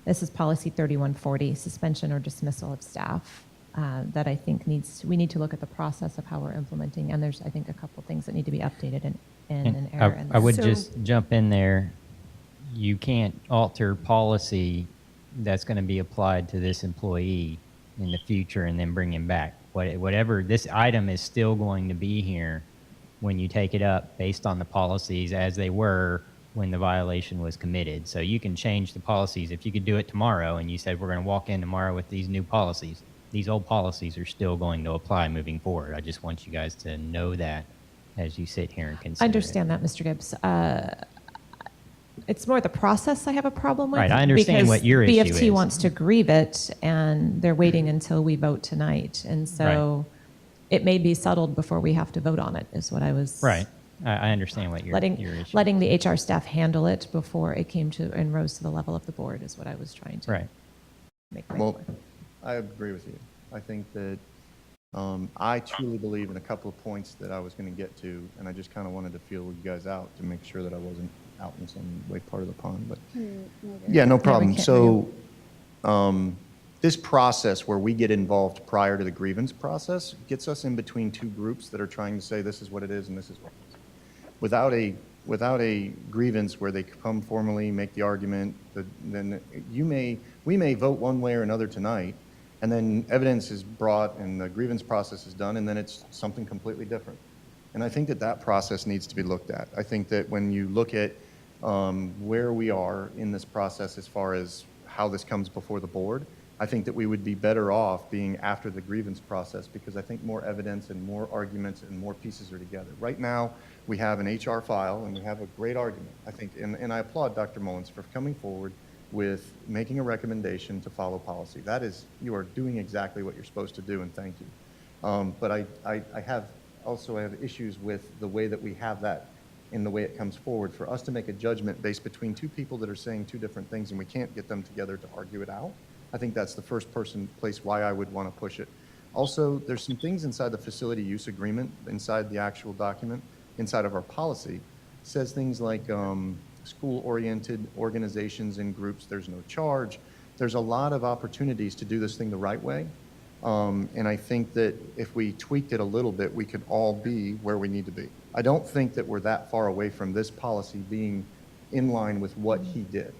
G: this is policy 3140, suspension or dismissal of staff, that I think we need to look at the process of how we're implementing, and there's, I think, a couple things that need to be updated in an error.
K: I would just jump in there. You can't alter policy that's going to be applied to this employee in the future and then bring him back. Whatever, this item is still going to be here when you take it up based on the policies as they were when the violation was committed. So you can change the policies. If you could do it tomorrow and you said we're going to walk in tomorrow with these new policies, these old policies are still going to apply moving forward. I just want you guys to know that as you sit here and consider
G: I understand that, Mr. Gibbs. It's more the process I have a problem with.
K: Right, I understand what your issue
G: BFT
K: is.
G: wants to grieve it, and they're waiting until we vote tonight. And so it may be settled before we have to vote on it, is what I was...
K: Right. I understand what your issue is.
G: Letting the HR staff handle it before it came to and rose to the level of the board is what I was trying to make right.
A: Well, I agree with you. I think that I truly believe in a couple of points that I was going to get to, and I just kind of wanted to feel you guys out to make sure that I wasn't out in some way part of the pond. But yeah, no problem. So this process where we get involved prior to the grievance process gets us in between two groups that are trying to say this is what it is and this is what it is. Without a grievance where they come formally, make the argument, then we may vote one way or another tonight, and then evidence is brought and the grievance process is done, and then it's something completely different. And I think that process needs to be looked at. I think that when you look at where we are in this process as far as how this comes before the board, I think that we would be better off being after the grievance process, because I think more evidence and more arguments and more pieces are together. Right now, we have an HR file and we have a great argument, I think, and I applaud Dr. Mullins for coming forward with making a recommendation to follow policy. That is, you are doing exactly what you're supposed to do, and thank you. But I have issues with the way that we have that in the way it comes forward. For us to make a judgment based between two people that are saying two different things and we can't get them together to argue it out, I think that's the first place why I would want to push it. Also, there's some things inside the facility use agreement, inside the actual document, inside of our policy, says things like school-oriented organizations and groups, there's no charge. There's a lot of opportunities to do this thing the right way. And I think that if we tweaked it a little bit, we could all be where we need to be. I don't think that we're that far away from this policy being in line with what he did,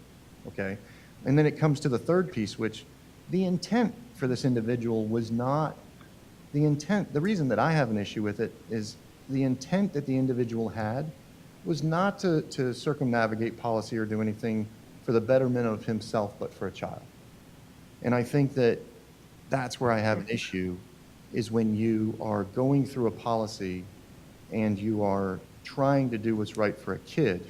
A: okay? And then it comes to the third piece, which the intent for this individual was not the intent. The reason that I have an issue with it is the intent that the individual had was not to circumnavigate policy or do anything for the betterment of himself, but for a child. And I think that that's where I have an issue, is when you are going through a policy and you are trying to do what's right for a kid,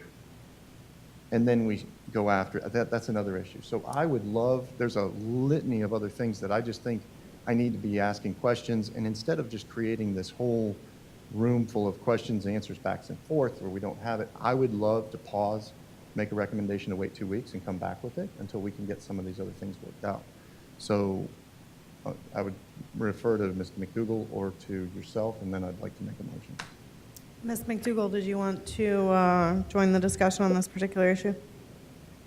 A: and then we go after it. That's another issue. So I would love, there's a litany of other things that I just think I need to be asking questions, and instead of just creating this whole room full of questions, answers, backs and forth, where we don't have it, I would love to pause, make a recommendation to wait 2 weeks and come back with it until we can get some of these other things worked out. So I would refer to Mr. McDougall or to yourself, and then I'd like to make a motion.
B: Ms. McDougall, did you want to join the discussion on this particular issue?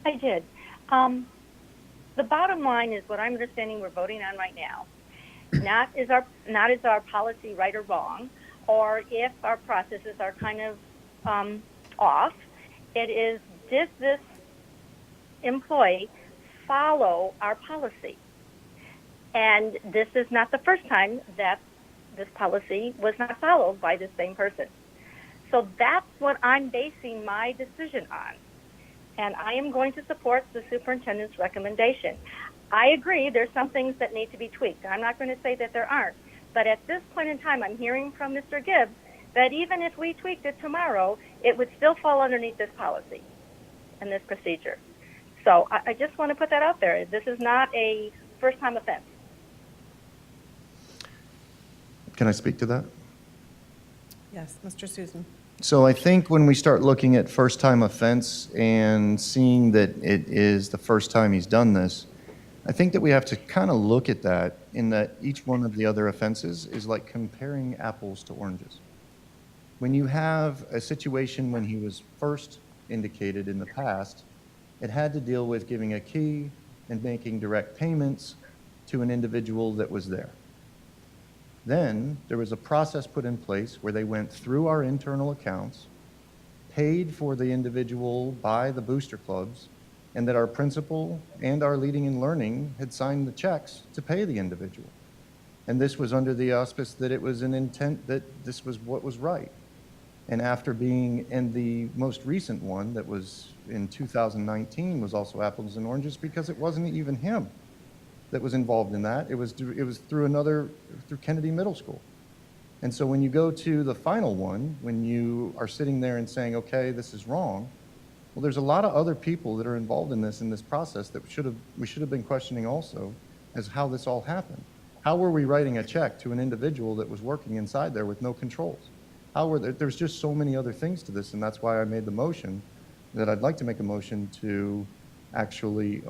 D: I did. The bottom line is what I'm understanding we're voting on right now. Not is our policy right or wrong, or if our processes are kind of off. It is, did this employee follow our policy? And this is not the first time that this policy was not followed by the same person. So that's what I'm basing my decision on. And I am going to support the superintendent's recommendation. I agree there's some things that need to be tweaked. I'm not going to say that there aren't. But at this point in time, I'm hearing from Mr. Gibbs that even if we tweaked it tomorrow, it would still fall underneath this policy and this procedure. So I just want to put that out there. This is not a first-time offense.
A: Can I speak to that?
B: Yes, Mr. Susan.
A: So I think when we start looking at first-time offense and seeing that it is the first time he's done this, I think that we have to kind of look at that in that each one of the other offenses is like comparing apples to oranges. When you have a situation when he was first indicated in the past, it had to deal with giving a key and making direct payments to an individual that was there. Then there was a process put in place where they went through our internal accounts, paid for the individual by the booster clubs, and that our principal and our leading and learning had signed the checks to pay the individual. And this was under the auspice that it was an intent that this was what was right. And after being in the most recent one that was in 2019 was also apples and oranges because it wasn't even him that was involved in that. It was through Kennedy Middle School. And so when you go to the final one, when you are sitting there and saying, okay, this is wrong, well, there's a lot of other people that are involved in this process that we should have been questioning also as how this all happened. How were we writing a check to an individual that was working inside there with no controls? There's just so many other things to this, and that's why I made the motion that I'd like to make a motion to actually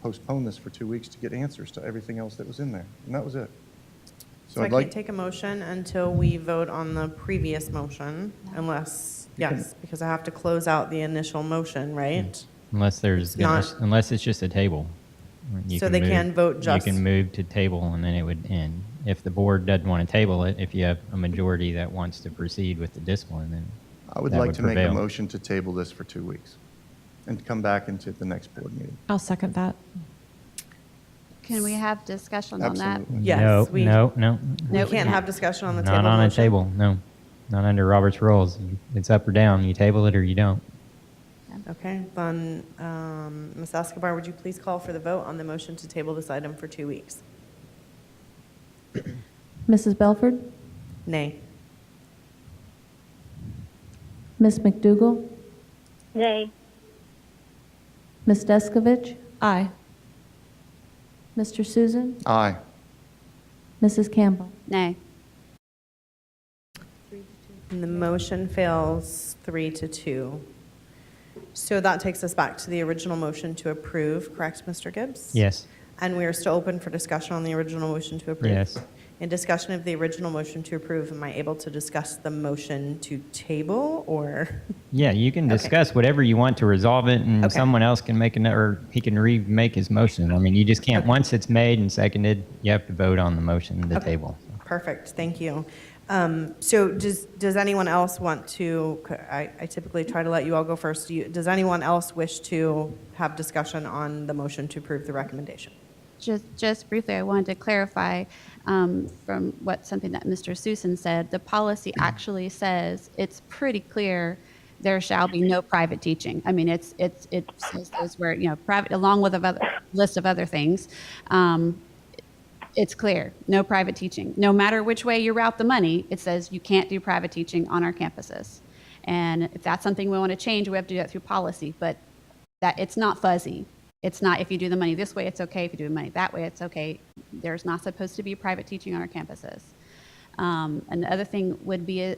A: postpone this for 2 weeks to get answers to everything else that was in there. And that was it.
B: So I can't take a motion until we vote on the previous motion, unless, yes, because I have to close out the initial motion, right?
K: Unless unless it's just a table.
B: So they can vote just.
K: You can move to table and then it would end. If the board doesn't want to table it, if you have a majority that wants to proceed with the discipline, then
A: I would like to make a motion to table this for 2 weeks and come back into the next board meeting.
G: I'll second that.
C: Can we have discussion on that?
A: Absolutely.
B: Yes,
K: No.
B: we can't have discussion on the table
K: Not on a
B: motion.
K: table, no. Not under Robert's rules. It's up or down. You table it or you don't.
B: Okay, then, Ms. Escobar, would you please call for the vote on the motion to table this item for 2 weeks?
F: Mrs. Belford?
B: Nay.
F: Ms. McDougall?
D: Nay.
F: Ms. Descovich?
G: Aye.
F: Mr. Susan?
A: Aye.
F: Mrs. Campbell?
C: Nay.
B: And the motion fails 3-2. So that takes us back to the original motion to approve, correct, Mr. Gibbs?
K: Yes.
B: And we are still open for discussion on the original motion to approve?
K: Yes.
B: In discussion of the original motion to approve, am I able to discuss the motion to table, or?
K: Yeah, you can discuss whatever you want to resolve it, and
B: Okay.
K: someone else can make or he can remake his motion. I mean, you just can't, once it's made and seconded, you have to vote on the motion, the
B: Okay.
K: table.
B: Perfect, thank you. So does anyone else want to, I typically try to let you all go first. Does anyone else wish to have discussion on the motion to approve the recommendation?
C: Just briefly, I wanted to clarify from something that Mr. Susin said. The policy actually says it's pretty clear there shall be no private teaching. I mean, it says those where, private, along with a list of other things. It's clear, no private teaching. No matter which way you route the money, it says you can't do private teaching on our campuses. And if that's something we want to change, we have to do that through policy. But that it's not fuzzy. It's not, if you do the money this way, it's okay. If you do the money that way, it's okay. There's not supposed to be private teaching on our campuses. And the other thing would be,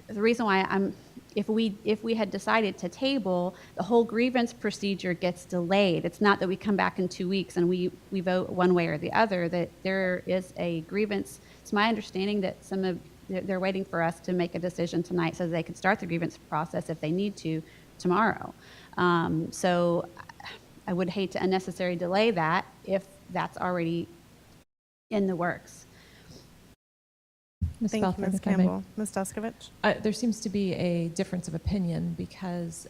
C: the reason why if we had decided to table, the whole grievance procedure gets delayed. It's not that we come back in 2 weeks and we vote one way or the other, that there is a grievance. It's my understanding that they're waiting for us to make a decision tonight so they can start the grievance process if they need to tomorrow. So I would hate to unnecessarily delay that if that's already in the works.
G: Ms.
B: Thank you,
G: Belford,
B: Ms.
G: if I may.
B: Campbell. Ms. Descovich?
G: There seems to be a difference of opinion because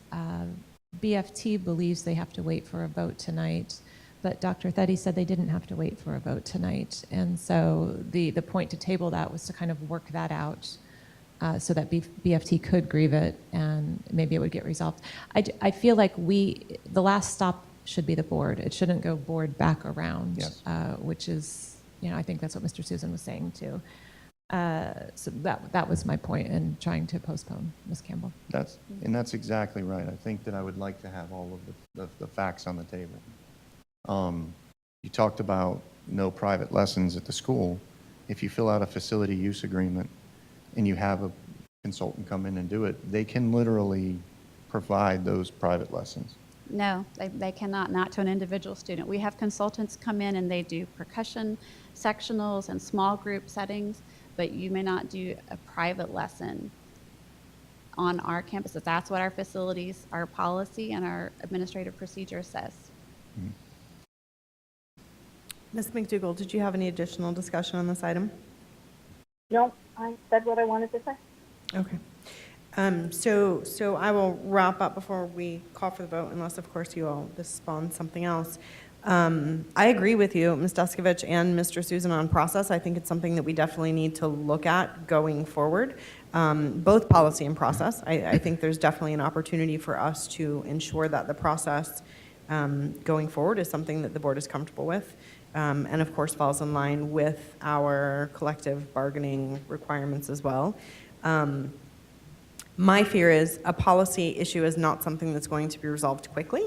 G: BFT believes they have to wait for a vote tonight, but Dr. Theddy said they didn't have to wait for a vote tonight. And so the point to table that was to kind of work that out so that BFT could grieve it and maybe it would get resolved. I feel like the last stop should be the board. It shouldn't go board back around,
A: Yes.
G: which is, I think that's what Mr. Susan was saying too. So that was my point in trying to postpone, Ms. Campbell.
A: That's exactly right. I think that I would like to have all of the facts on the table. You talked about no private lessons at the school. If you fill out a facility use agreement and you have a consultant come in and do it, they can literally provide those private lessons.
C: No, they cannot, not to an individual student. We have consultants come in and they do percussion sectionals and small group settings, but you may not do a private lesson on our campuses. That's what our facilities, our policy, and our administrative procedure says.
A: Mm-hmm.
B: Ms. McDougall, did you have any additional discussion on this item?
D: No, I said what I wanted to say.
B: Okay. So I will wrap up before we call for the vote, unless, of course, you all, this spawns something else. I agree with you, Ms. Descovich and Mr. Susan, on process. I think it's something that we definitely need to look at going forward, both policy and process. I think there's definitely an opportunity for us to ensure that the process going forward is something that the board is comfortable with, and of course falls in line with our collective bargaining requirements as well. My fear is a policy issue is not something that's going to be resolved quickly.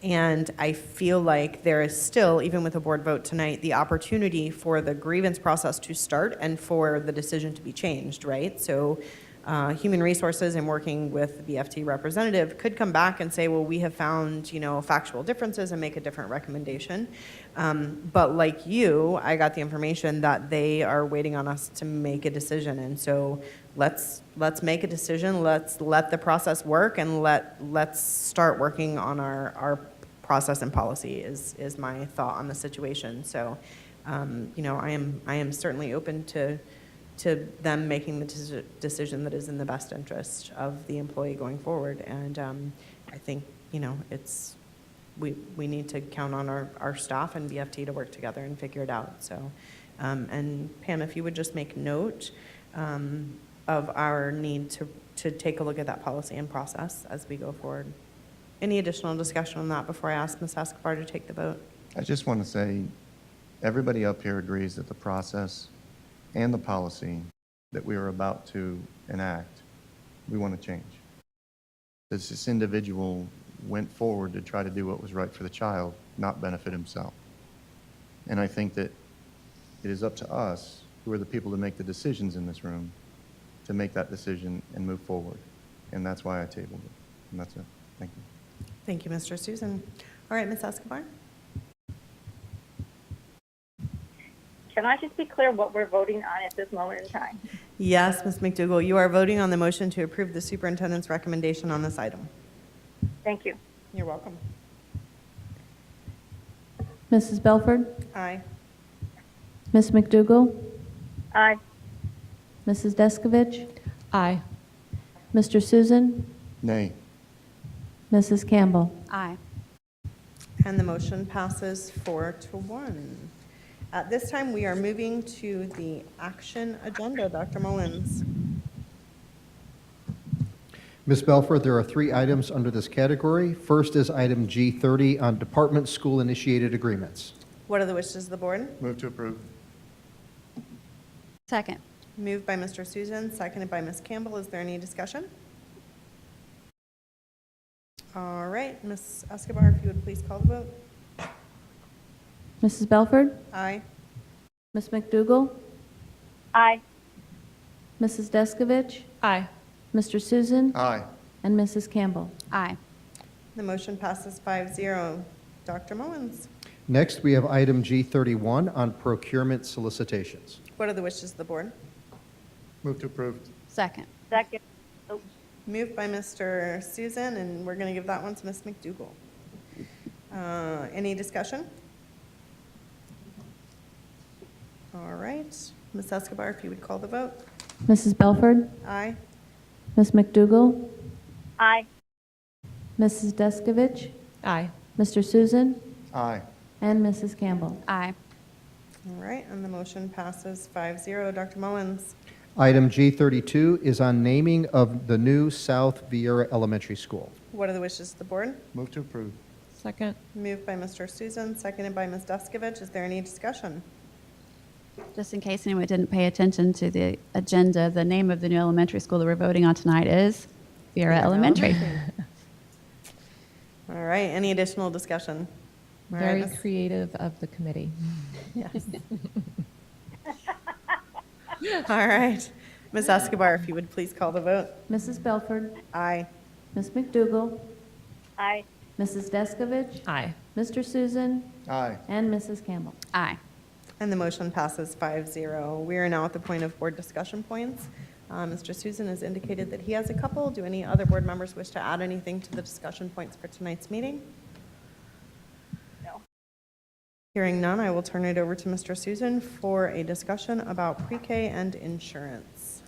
B: And I feel like there is still, even with a board vote tonight, the opportunity for the grievance process to start and for the decision to be changed, right? So Human Resources and working with the BFT representative could come back and say, well, we have found, factual differences and make a different recommendation. But like you, I got the information that they are waiting on us to make a decision. And so let's make a decision. Let's let the process work, and let's start working on our process and policy is my thought on the situation. So, I am certainly open to them making the decision that is in the best interest of the employee going forward. And I think, we need to count on our staff and BFT to work together and figure it out. So, and Pam, if you would just make note of our need to take a look at that policy and process as we go forward. Any additional discussion on that before I ask Ms. Escobar to take the vote?
A: I just want to say, everybody up here agrees that the process and the policy that we are about to enact, we want to change. This individual went forward to try to do what was right for the child, not benefit himself. And I think that it is up to us, who are the people to make the decisions in this room, to make that decision and move forward. And that's why I tabled it. And that's it. Thank you.
B: Thank you, Mr. Susan. All right, Ms. Escobar?
D: Can I just be clear what we're voting on at this moment in time?
B: Yes, Ms. McDougall, you are voting on the motion to approve the superintendent's recommendation on this item.
D: Thank you.
B: You're welcome.
F: Mrs. Belford?
B: Aye.
F: Ms. McDougall?
D: Aye.
F: Mrs. Descovich?
G: Aye.
F: Mr. Susan?
A: Nay.
F: Mrs. Campbell?
C: Aye.
B: And the motion passes 4-1. At this time, we are moving to the action agenda. Dr. Mullins.
E: Ms. Belford, there are 3 items under this category. First is item G30 on department school-initiated agreements.
B: What are the wishes of the board?
A: Move to approve.
C: Second.
B: Moved by Mr. Susan, seconded by Ms. Campbell. Is there any discussion? All right, Ms. Escobar, if you would please call the vote.
F: Mrs. Belford?
B: Aye.
F: Ms. McDougall?
D: Aye.
F: Mrs. Descovich,
G: Aye.
F: Mr. Susan,
A: Aye.
F: and Mrs. Campbell.
C: Aye.
B: The motion passes 5-0. Dr. Mullins,
E: Next, we have item G31 on procurement solicitations.
B: what are the wishes of the board?
A: Move to approve.
C: Second.
D: Second. Oh,
B: Moved by Mr. Susan, and we're going to give that one to Ms. McDougall. Any discussion? All right. Ms. Escobar, if you would call the vote.
F: Mrs. Belford,
B: Aye.
F: Ms. McDougall,
D: aye.
F: Mrs. Descovich,
G: Aye.
F: Mr. Susan,
A: Aye.
F: and Mrs. Campbell.
C: Aye.
B: All right, and the motion passes 5-0. Dr. Mullins,
E: Item G32 is on naming of the new South Vieira Elementary School.
B: what are the wishes of the board?
A: Move to approve.
G: Second.
B: Moved by Mr. Susan, seconded by Ms. Descovich. Is there any discussion?
C: Just in case anyone didn't pay attention to the agenda, the name of the new elementary school that we're voting on tonight is Vieira Elementary.
B: All right, any additional discussion? All right,
G: Very
B: Ms.
G: creative of the committee.
B: Yes. All right. Ms. Escobar, if you would please call the vote.
F: Mrs. Belford,
B: Aye.
F: Ms. McDougall,
D: Aye.
F: Mrs. Descovich,
G: Aye.
F: Mr. Susan,
A: Aye.
F: and Mrs. Campbell.
C: Aye.
B: And the motion passes 5-0. We are now at the point of board discussion points. Mr. Susan has indicated that he has a couple. Do any other board members wish to add anything to the discussion points for tonight's meeting?
D: No.
B: Hearing none, I will turn it over to Mr. Susan for a discussion about pre-K and insurance.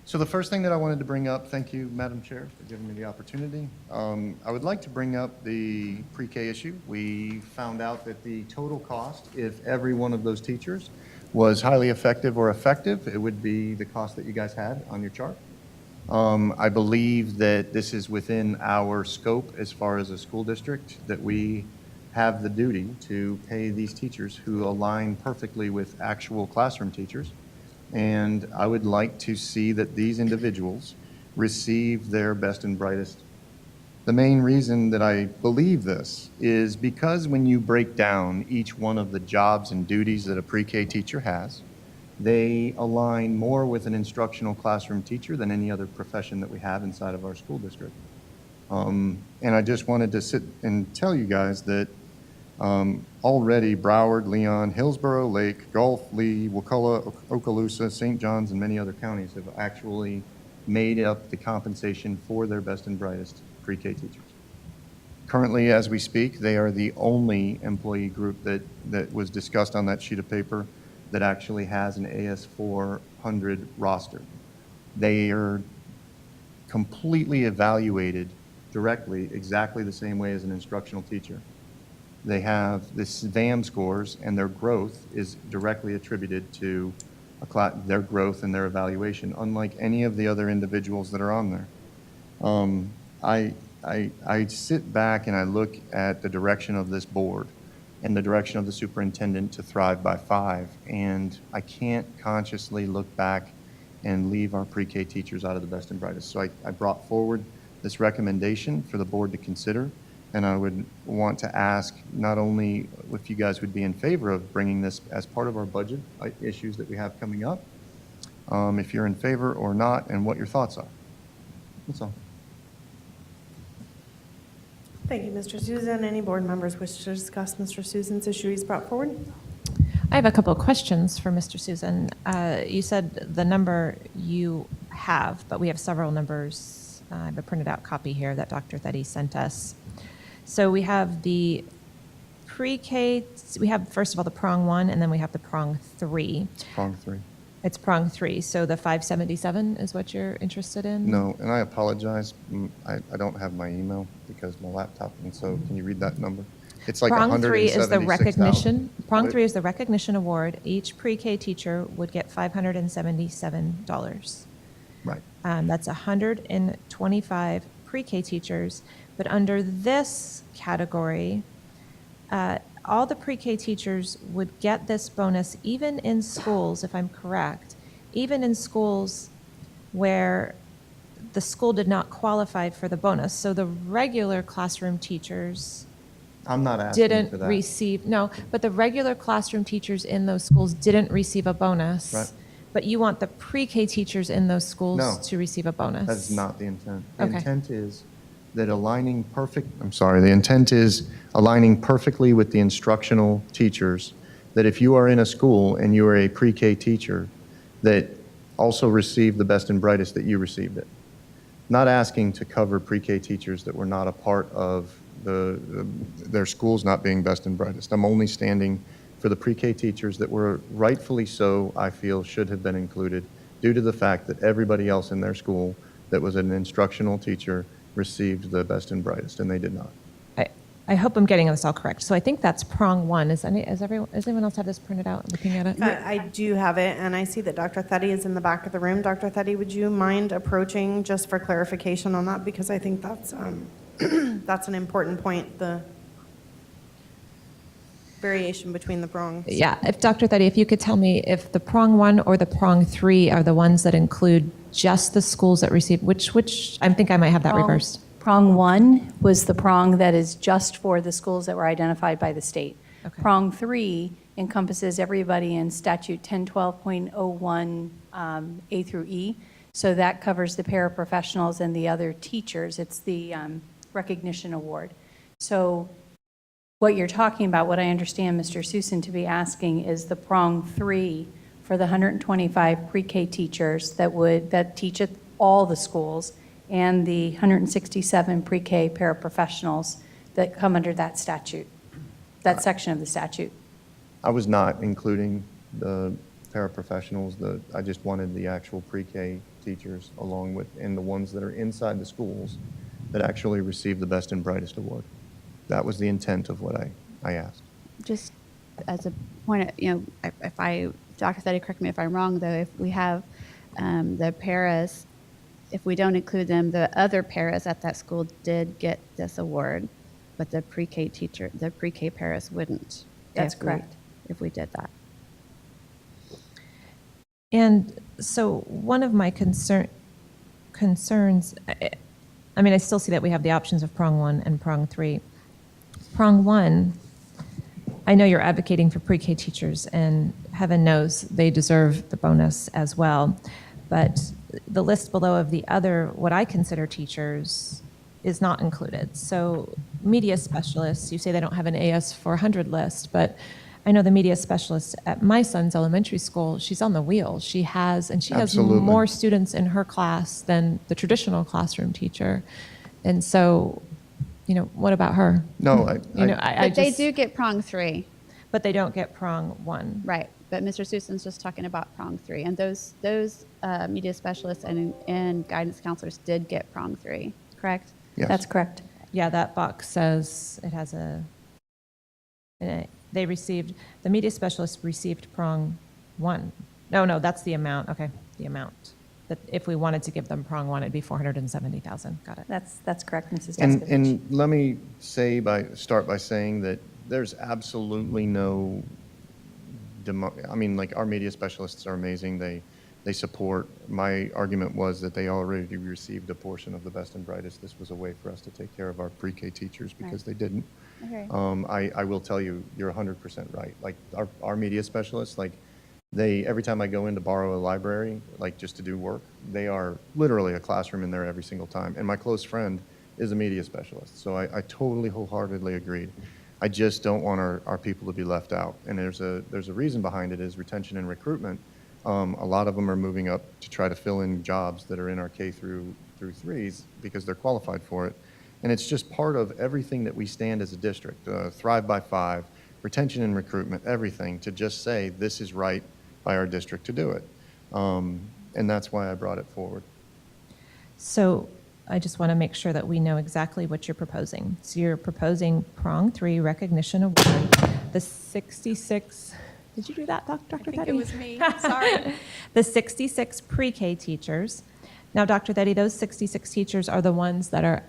A: So the first thing that I wanted to bring up, thank you, Madam Chair, for giving me the opportunity. I would like to bring up the pre-K issue. We found out that the total cost, if every one of those teachers was highly effective or effective, it would be the cost that you guys had on your chart. I believe that this is within our scope as far as a school district, that we have the duty to pay these teachers who align perfectly with actual classroom teachers. And I would like to see that these individuals receive their best and brightest. The main reason that I believe this is because when you break down each one of the jobs and duties that a pre-K teacher has, they align more with an instructional classroom teacher than any other profession that we have inside of our school district. And I just wanted to sit and tell you guys that already Broward, Leon, Hillsborough, Lake, Gulf, Lee, Wakulla, Okaloosa, St. John's, and many other counties have actually made up the compensation for their best and brightest pre-K teachers. Currently, as we speak, they are the only employee group that was discussed on that sheet of paper that actually has an AS400 roster. They are completely evaluated directly exactly the same way as an instructional teacher. They have this VAM scores, and their growth is directly attributed to their growth and their evaluation, unlike any of the other individuals that are on there. I sit back and I look at the direction of this board and the direction of the superintendent to thrive by 5, and I can't consciously look back and leave our pre-K teachers out of the best and brightest. So I brought forward this recommendation for the board to consider. And I would want to ask not only if you guys would be in favor of bringing this as part of our budget issues that we have coming up, if you're in favor or not, and what your thoughts are. That's all.
B: Thank you, Mr. Susan. Any board members wish to discuss Mr. Susan's issue he's brought forward?
G: I have a couple of questions for Mr. Susan. You said the number you have, but we have several numbers. I have a printed out copy here that Dr. Theddy sent us. So we have the pre-K, we have first of all the prong 1, and then we have the prong 3.
A: It's prong 3.
G: It's prong 3, so the 577 is what you're interested in?
A: No, and I apologize. I don't have my email because my laptop, and so can you read that number? It's like
G: Prong 3 is the
A: 176,000.
G: recognition. Prong 3 is the recognition award. Each pre-K teacher would get $577.
A: Right.
G: That's 125 pre-K teachers. But under this category, all the pre-K teachers would get this bonus even in schools, if I'm correct, even in schools where the school did not qualify for the bonus. So the regular classroom teachers
A: I'm not asking for
G: didn't
A: that.
G: but the regular classroom teachers in those schools didn't receive a bonus.
A: Right.
G: But you want the pre-K teachers in those schools
A: No.
G: to receive a bonus?
A: That's not the intent. The
G: Okay.
A: intent is that the intent is aligning perfectly with the instructional teachers, that if you are in a school and you are a pre-K teacher, that also received the best and brightest, that you received it. Not asking to cover pre-K teachers that were not a part of their schools not being best and brightest. I'm only standing for the pre-K teachers that were rightfully so, I feel, should have been included due to the fact that everybody else in their school that was an instructional teacher received the best and brightest, and they did not.
G: I hope I'm getting this all correct. So I think that's prong one. Does anyone else have this printed out, looking at it?
B: I do have it, and I see that Dr. Theddy is in the back of the room. Dr. Theddy, would you mind approaching just for clarification on that? Because I think that's, that's an important point, the variation between the prongs.
G: Yeah, if Dr. Theddy, if you could tell me if the prong one or the prong three are the ones that include just the schools that receive, which I think I might have that reversed.
L: Prong one was the prong that is just for the schools that were identified by the state.
G: Okay.
L: Prong three encompasses everybody in statute 1012.01 A through E. So that covers the paraprofessionals and the other teachers. It's the recognition award. So what you're talking about, what I understand Mr. Susin to be asking, is the prong three for the 125 pre-K teachers that teach at all the schools, and the 167 pre-K paraprofessionals that come under that statute, that section of the statute.
A: I was not including the paraprofessionals. I just wanted the actual pre-K teachers along with, and the ones that are inside the schools that actually receive the best and brightest award. That was the intent of what I asked.
C: Just as a point, Dr. Theddy, correct me if I'm wrong, though, if we have the paras, if we don't include them, the other paras at that school did get this award, but the pre-K paras wouldn't.
L: That's correct.
C: If we did that.
G: And so one of my concerns, I mean, I still see that we have the options of prong one and prong three. Prong one, I know you're advocating for pre-K teachers, and heaven knows they deserve the bonus as well. But the list below of the other, what I consider teachers, is not included. So media specialists, you say they don't have an AS 400 list, but I know the media specialist at my son's elementary school, she's on the wheel. She has
A: Absolutely.
G: more students in her class than the traditional classroom teacher. And so, what about her?
A: No,
C: But they do get prong three.
G: But they don't get prong one.
C: Right, but Mr. Susan's just talking about prong three, and those media specialists and guidance counselors did get prong three, correct?
A: Yes.
L: That's correct.
G: Yeah, that box says it has the media specialist received prong one. No, that's the amount. Okay, the amount. That if we wanted to give them prong one, it'd be 470,000. Got it.
L: That's correct, Mrs.
A: And,
L: Descovich.
A: and let me start by saying that there's absolutely no, our media specialists are amazing. They support. My argument was that they already received a portion of the best and brightest. This was a way for us to take care of our pre-K teachers because they didn't.
C: Okay.
A: I will tell you, you're 100% right. Like our media specialists, every time I go in to borrow a library, just to do work, they are literally a classroom in there every single time. And my close friend is a media specialist. So I totally wholeheartedly agreed. I just don't want our people to be left out. And there's a reason behind it, is retention and recruitment. A lot of them are moving up to try to fill in jobs that are in our K through threes because they're qualified for it. And it's just part of everything that we stand as a district, Thrive by 5, retention and recruitment, everything, to just say this is right by our district to do it. And that's why I brought it forward.
G: So I just want to make sure that we know exactly what you're proposing. So you're proposing prong three recognition award, the 66, did you do that, Dr. Theddy?
L: I think it was me, sorry.
G: The 66 pre-K teachers. Now, Dr. Theddy, those 66 teachers are the ones that are,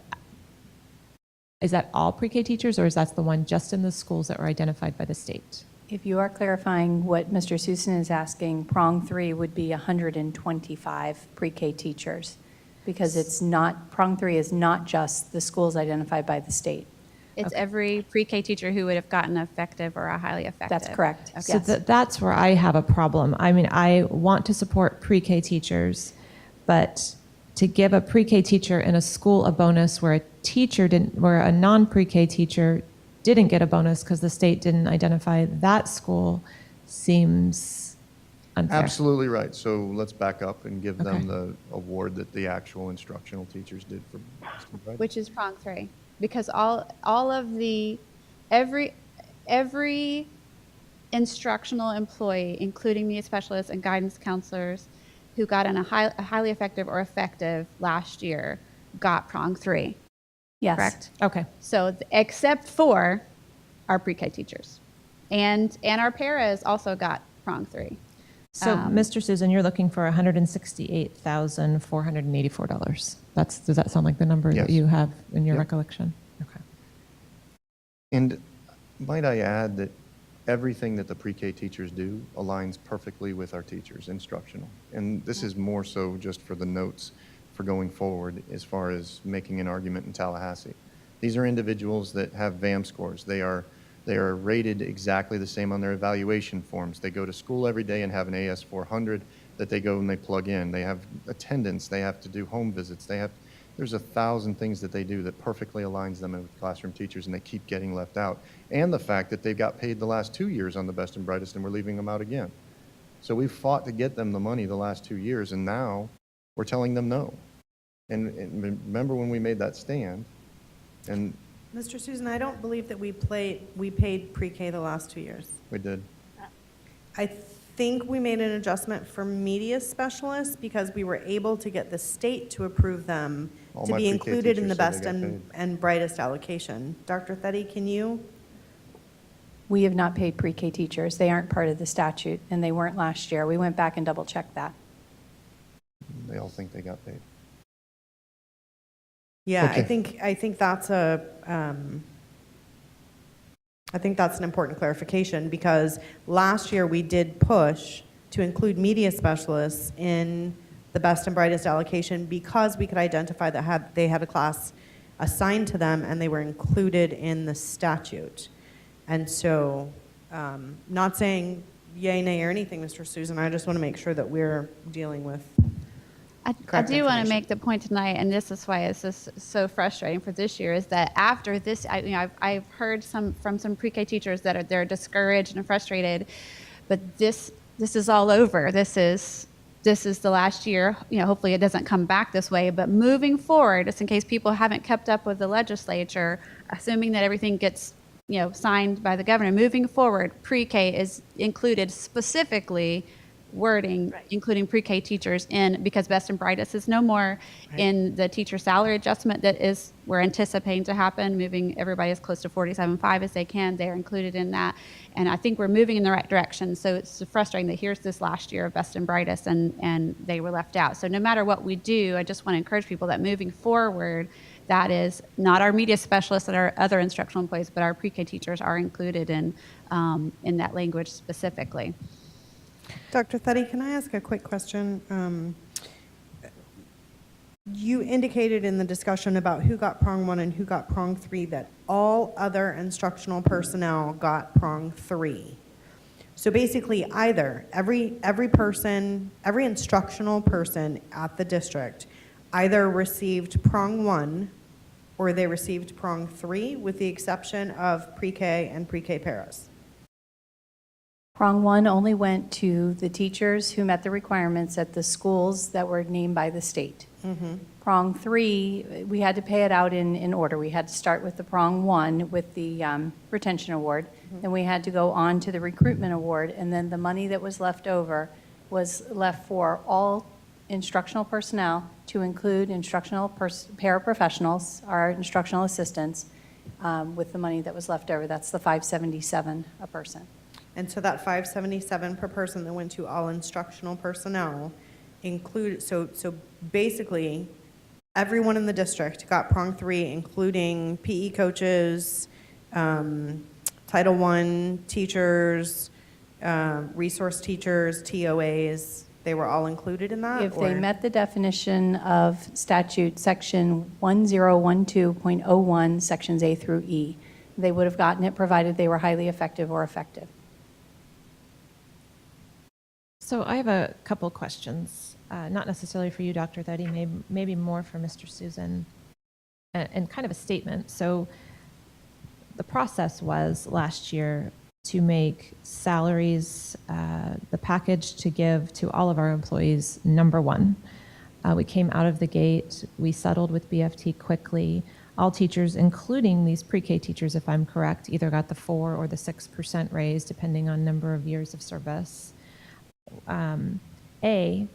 G: is that all pre-K teachers, or is that the one just in the schools that were identified by the state?
L: If you are clarifying what Mr. Susin is asking, prong three would be 125 pre-K teachers, because prong three is not just the schools identified by the state.
C: It's
G: Okay.
C: every pre-K teacher who would have gotten effective or a highly effective.
L: That's correct.
C: Okay.
G: So that's where I have a problem. I mean, I want to support pre-K teachers, but to give a pre-K teacher in a school a bonus where where a non-pre-K teacher didn't get a bonus because the state didn't identify that school seems unfair.
A: Absolutely right. So let's back up and give them
G: Okay.
A: the award that the actual instructional teachers did for Boston, right?
C: Which is prong 3, because all of the every instructional employee, including media specialists and guidance counselors, who got in a highly effective or effective last year, got prong 3.
L: Yes.
C: Correct.
G: Okay.
C: So except for our pre-K teachers, and our paras also got prong 3.
G: So, Mr. Susan, you're looking for $168,484. Does that sound like the number
A: Yes.
G: that you have in your
A: Yep.
G: recollection? Okay.
A: And might I add that everything that the pre-K teachers do aligns perfectly with our teachers, instructional. And this is more so just for the notes for going forward as far as making an argument in Tallahassee. These are individuals that have VAM scores. They are rated exactly the same on their evaluation forms. They go to school every day and have an AS 400 that they go and they plug in. They have attendance. They have to do home visits. There's 1,000 things that they do that perfectly aligns them with classroom teachers, and they keep getting left out. And the fact that they've got paid the last 2 years on the best and brightest, and we're leaving them out again. So we've fought to get them the money the last 2 years, and now we're telling them no. And remember when we made that stand, and
B: Mr. Susan, I don't believe that we paid pre-K the last 2 years.
A: we did.
B: I think we made an adjustment for media specialists because we were able to get the state to approve them
A: All
B: to
A: my
B: be
A: pre-K
B: included in the
A: teachers
B: best
A: said they got
B: and brightest allocation. Dr. Thetty, can you?
L: We have not paid pre-K teachers. They aren't part of the statute, and they weren't last year. We went back and double-checked that.
A: They all think they got paid.
B: Yeah,
A: Okay.
B: I think that's I think that's an important clarification because last year we did push to include media specialists in the best and brightest allocation because we could identify that they had a class assigned to them and they were included in the statute. And so, not saying yay, nay, or anything, Mr. Susan, I just want to make sure that we're dealing with
C: I
B: correct
C: do want to
B: information.
C: make the point tonight, and this is why it's just so frustrating for this year, is that after this, I've heard from some pre-K teachers that they're discouraged and frustrated, but this is all over. This is the last year. Hopefully it doesn't come back this way, but moving forward, just in case people haven't kept up with the legislature, assuming that everything gets signed by the governor, moving forward, pre-K is included specifically. Wording, including pre-K teachers because best and brightest is no more in the teacher salary adjustment that we're anticipating to happen, moving everybody as close to 47.5 as they can. They're included in that. And I think we're moving in the right direction. So it's frustrating that here's this last year of best and brightest and they were left out. So no matter what we do, I just want to encourage people that moving forward, that is not our media specialists and our other instructional employees, but our pre-K teachers are included in that language specifically.
B: Dr. Thetty, can I ask a quick question? You indicated in the discussion about who got prong 1 and who got prong 3 that all other instructional personnel got prong 3. So basically either every instructional person at the district either received prong 1 or they received prong 3 with the exception of pre-K and pre-K paras.
L: Prong 1 only went to the teachers who met the requirements at the schools that were named by the state.
B: Mm-hmm.
L: Prong 3, we had to pay it out in order. We had to start with the prong 1 with the retention award, then we had to go on to the recruitment award, and then the money that was left over was left for all instructional personnel to include instructional paraprofessionals, our instructional assistants, with the money that was left over. That's the $577 a person.
B: And so that $577 per person that went to all instructional personnel included, so basically, everyone in the district got prong 3, including PE coaches, Title I teachers, resource teachers, TOAs. They were all included in that?
L: If they met the definition of statute section 1012.01, sections A through E. they would have gotten it provided they were highly effective or effective.
G: So I have a couple questions, not necessarily for you, Dr. Theddy, maybe more for Mr. Susan, and kind of a statement. So the process was last year to make salaries, the package to give to all of our employees, number one. We came out of the gate, we settled with BFT quickly. All teachers, including these pre-K teachers, if I'm correct, either got the 4 or the 6% raise, depending on number of years of service. A,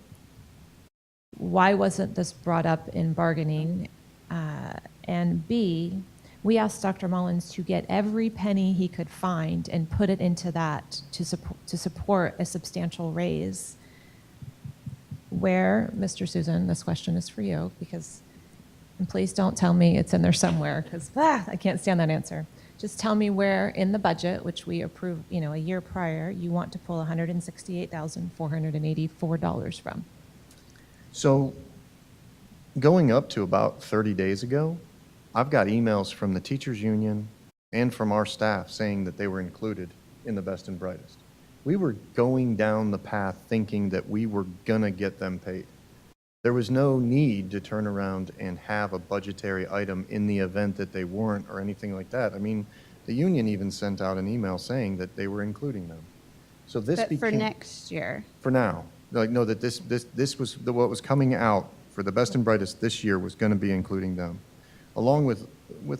G: why wasn't this brought up in bargaining? And B, we asked Dr. Mullins to get every penny he could find and put it into that to support a substantial raise. Where, Mr. Susan, this question is for you, because, and please don't tell me it's in there somewhere, because I can't stand that answer. Just tell me where in the budget, which we approved, a year prior, you want to pull $168,484 from.
A: So going up to about 30 days ago, I've got emails from the teachers union and from our staff saying that they were included in the best and brightest. We were going down the path thinking that we were gonna get them paid. There was no need to turn around and have a budgetary item in the event that they weren't or anything like that. I mean, the union even sent out an email saying that they were including them. So this
C: But for
A: became,
C: next year.
A: for now, like, no, that this was what was coming out for the best and brightest this year was going to be including them. Along with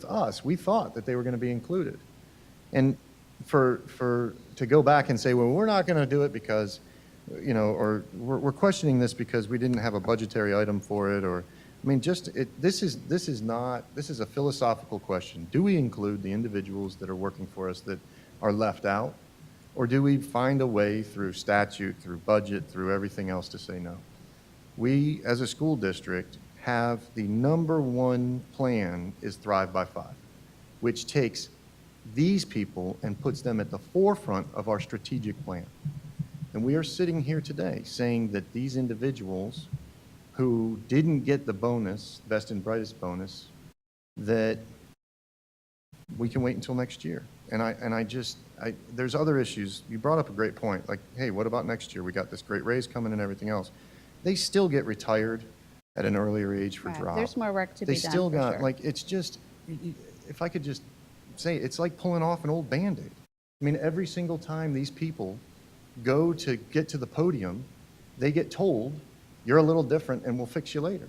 A: us, we thought that they were going to be included. And to go back and say, well, we're not going to do it because, or we're questioning this because we didn't have a budgetary item for it, or, I mean, this is a philosophical question. Do we include the individuals that are working for us that are left out? Or do we find a way through statute, through budget, through everything else to say no? We, as a school district, have the number one plan is Thrive by 5, which takes these people and puts them at the forefront of our strategic plan. And we are sitting here today saying that these individuals who didn't get the bonus, best and brightest bonus, that we can wait until next year. There's other issues. You brought up a great point, like, hey, what about next year? We got this great raise coming and everything else. They still get retired at an earlier age for drop.
C: There's more work to be done.
A: They still got,
C: sure.
A: like, it's just, if I could just say, it's like pulling off an old Band-Aid. I mean, every single time these people go to get to the podium, they get told, you're a little different and we'll fix you later.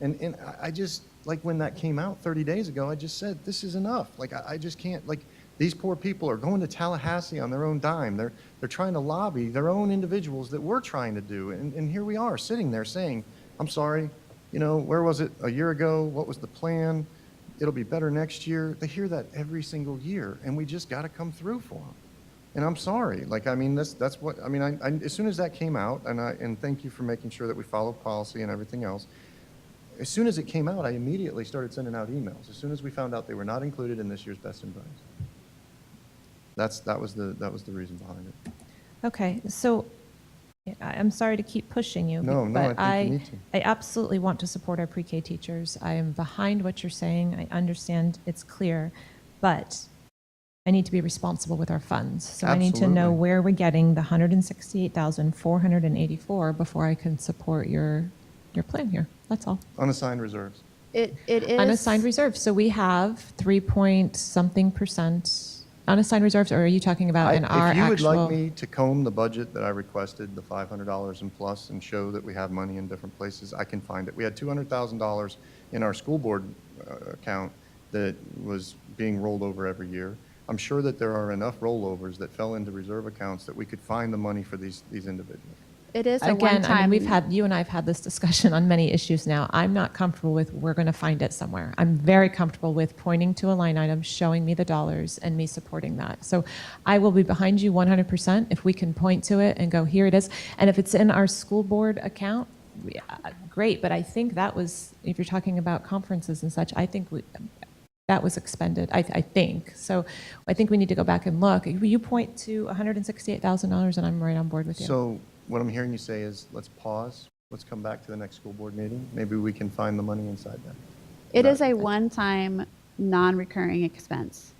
A: And I just, like when that came out 30 days ago, I just said, this is enough. Like, I just can't, like, these poor people are going to Tallahassee on their own dime. They're trying to lobby their own individuals that we're trying to do. And here we are sitting there saying, I'm sorry, where was it a year ago? What was the plan? It'll be better next year. They hear that every single year, and we just got to come through for them. And I'm sorry. Like, I mean, that's what, I mean, I as soon as that came out, and thank you for making sure that we follow policy and everything else. As soon as it came out, I immediately started sending out emails. As soon as we found out they were not included in this year's Best and Brightest. That was the reason behind it.
G: Okay, so I'm sorry to keep pushing you,
A: No,
G: but
A: I think you need to.
G: I absolutely want to support our pre-K teachers. I am behind what you're saying. I understand it's clear, but I need to be responsible with our funds. So I need to know
A: Absolutely.
G: where we're getting the $168,484 before I can support your plan here. That's all.
A: Unassigned reserves.
C: It is.
G: Unassigned reserves. So we have 3-point-something% unassigned reserves, or are you talking about in our
A: If you would
G: actual?
A: like me to comb the budget that I requested, the $500 and plus, and show that we have money in different places, I can find it. We had $200,000 in our school board account that was being rolled over every year. I'm sure that there are enough rollovers that fell into reserve accounts that we could find the money for these individuals.
C: It is a
G: Again,
C: one-time.
G: you and I have had this discussion on many issues now. I'm not comfortable with we're going to find it somewhere. I'm very comfortable with pointing to a line item, showing me the dollars, and me supporting that. So I will be behind you 100% if we can point to it and go, here it is. And if it's in our school board account, yeah, great. But I think that was, if you're talking about conferences and such, I think that was expended, I think. So I think we need to go back and look. You point to $168,000 and I'm right on board with you.
A: So what I'm hearing you say is, let's pause, let's come back to the next school board meeting. Maybe we can find the money inside that.
C: It is a one-time, non-recurring expense.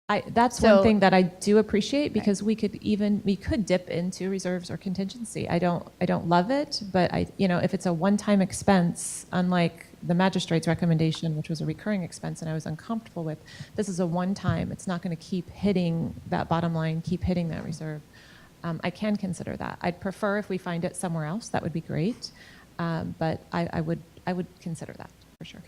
G: That's
L: So-
G: one thing that I do appreciate, because we could dip into reserves or contingency. I don't love it, but if it's a one-time expense, unlike the magistrate's recommendation, which was a recurring expense and I was uncomfortable with, this is a one-time. It's not going to keep hitting that bottom line, keep hitting that reserve. I can consider that. I'd prefer if we find it somewhere else. That would be great. But I would consider that for sure.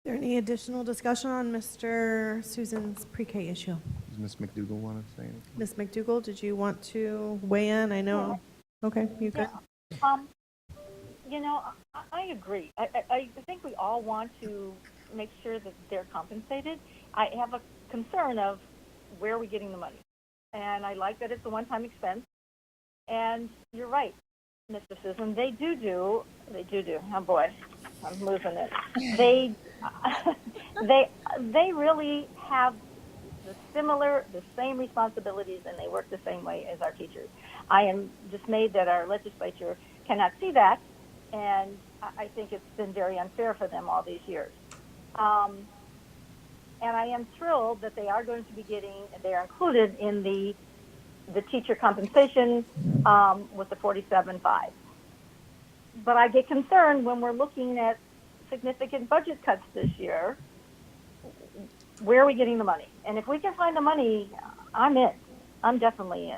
B: Is there any additional discussion on Mr. Susan's pre-K issue?
A: Does Ms. McDougall want to say anything?
B: Ms. McDougall, did you want to weigh in? I know. Okay, you good?
D: I agree. I think we all want to make sure that they're compensated. I have a concern of where are we getting the money? And I like that it's a one-time expense. And you're right, Mr. Susan, they do. Oh boy, I'm losing it. They really have the same responsibilities, and they work the same way as our teachers. I am dismayed that our legislature cannot see that, and I think it's been very unfair for them all these years. And I am thrilled that they are included in the teacher compensation with the 47.5. But I get concerned when we're looking at significant budget cuts this year. Where are we getting the money? And if we can find the money, I'm in. I'm definitely in.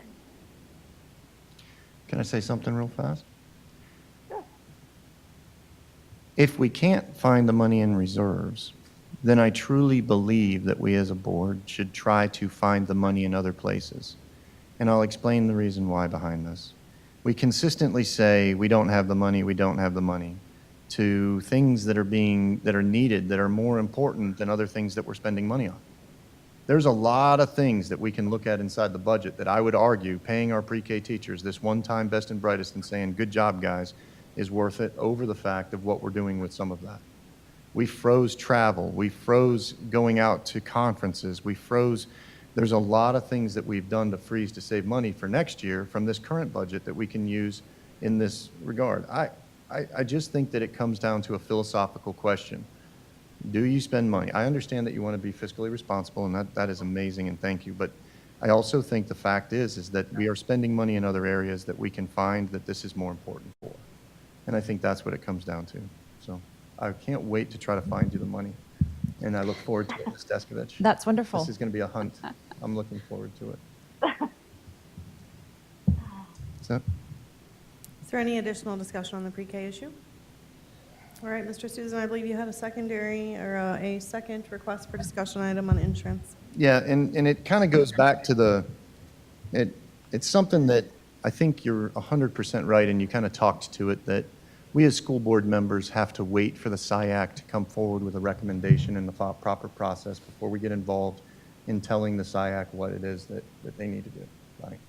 A: Can I say something real fast?
D: Sure.
A: If we can't find the money in reserves, then I truly believe that we as a board should try to find the money in other places. And I'll explain the reason why behind this. We consistently say we don't have the money to things that are needed, that are more important than other things that we're spending money on. There's a lot of things that we can look at inside the budget that I would argue paying our pre-K teachers this one-time best and brightest and saying, good job, guys, is worth it over the fact of what we're doing with some of that. We froze travel. We froze going out to conferences. There's a lot of things that we've done to freeze to save money for next year from this current budget that we can use in this regard. I just think that it comes down to a philosophical question. Do you spend money? I understand that you want to be fiscally responsible, and that is amazing, and thank you. But I also think the fact is that we are spending money in other areas that we can find that this is more important for. And I think that's what it comes down to. So I can't wait to try to find you the money. And I look forward to it, Ms. Descovich.
G: That's wonderful.
A: This is going to be a hunt. I'm looking forward to it.
B: Is there any additional discussion on the pre-K issue? All right, Mr. Susan, I believe you had a second request for discussion item on insurance.
A: Yeah, and it kind of goes back to it's something that I think you're 100% right, and you kind of talked to it, that we as school board members have to wait for the SIAC to come forward with a recommendation in the proper process before we get involved in telling the SIAC what it is that they need to do. Right?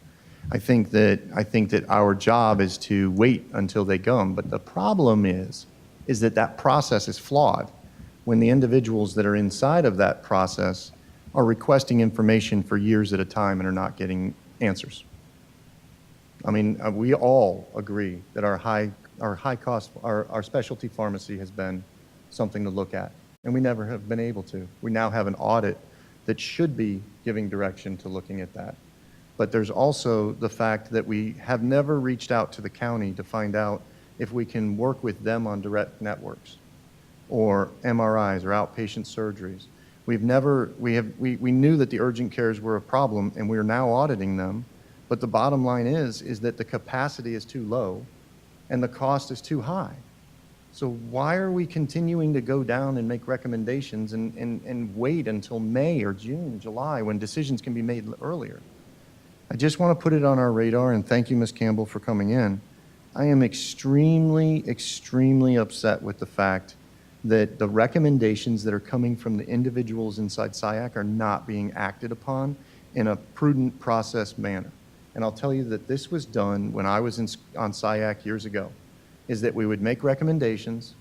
A: I think that our job is to wait until they come, but the problem is that process is flawed when the individuals that are inside of that process are requesting information for years at a time and are not getting answers. I mean, we all agree that our specialty pharmacy has been something to look at, and we never have been able to. We now have an audit that should be giving direction to looking at that. But there's also the fact that we have never reached out to the county to find out if we can work with them on direct networks or MRIs or outpatient surgeries. We knew that the urgent cares were a problem, and we are now auditing them. But the bottom line is that the capacity is too low and the cost is too high. So why are we continuing to go down and make recommendations and wait until May or June, July, when decisions can be made earlier? I just want to put it on our radar, and thank you, Ms. Campbell, for coming in. I am extremely, extremely upset with the fact that the recommendations that are coming from the individuals inside SIAC are not being acted upon in a prudent process manner. And I'll tell you that this was done when I was on SIAC years ago, is that we would make recommendations,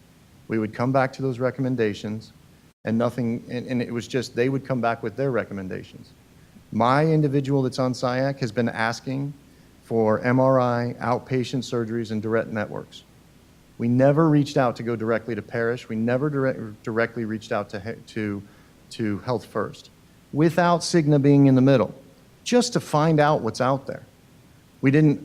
A: we would come back to those recommendations, and nothing, and it was just they would come back with their recommendations. My individual that's on SIAC has been asking for MRI, outpatient surgeries, and direct networks. We never reached out to go directly to Parrish. We never directly reached out to to Health First without Cigna being in the middle, just to find out what's out there. We didn't,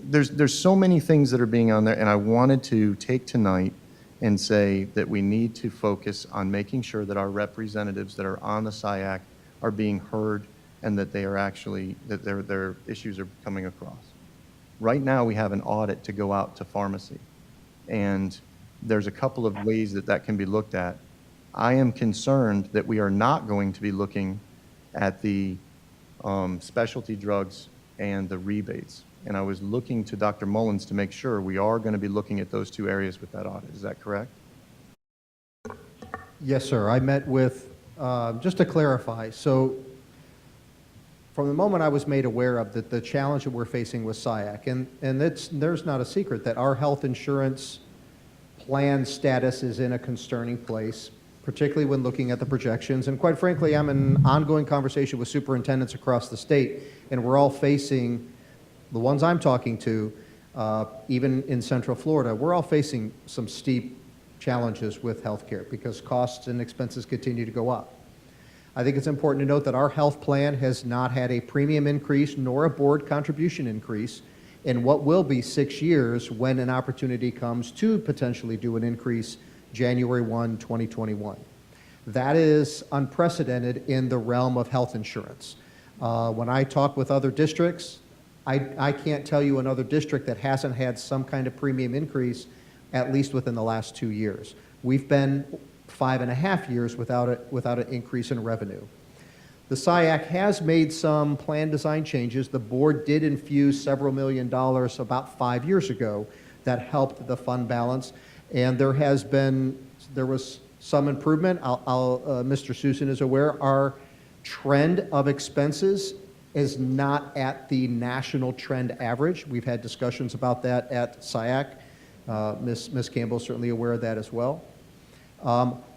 A: there's so many things that are being on there, and I wanted to take tonight and say that we need to focus on making sure that our representatives that are on the SIAC are being heard and that they are actually, that their issues are coming across. Right now, we have an audit to go out to pharmacy, and there's a couple of ways that that can be looked at. I am concerned that we are not going to be looking at the specialty drugs and the rebates. And I was looking to Dr. Mullins to make sure we are going to be looking at those two areas with that audit. Is that correct?
E: Yes, sir. I met with, just to clarify, so from the moment I was made aware of the challenge that we're facing with SIAC, and there's not a secret that our health insurance plan status is in a concerning place, particularly when looking at the projections. And quite frankly, I'm in ongoing conversation with superintendents across the state, and we're all facing, the ones I'm talking to, even in Central Florida, we're all facing some steep challenges with healthcare because costs and expenses continue to go up. I think it's important to note that our health plan has not had a premium increase nor a board contribution increase in what will be 6 years when an opportunity comes to potentially do an increase January 1, 2021. That is unprecedented in the realm of health insurance. When I talk with other districts, I can't tell you another district that hasn't had some kind of premium increase at least within the last 2 years. We've been 5.5 years without an increase in revenue. The SIAC has made some plan design changes. The board did infuse several $1 million about 5 years ago that helped the fund balance, and there was some improvement. Mr. Susin is aware our trend of expenses is not at the national trend average. We've had discussions about that at SIAC. Ms. Campbell is certainly aware of that as well.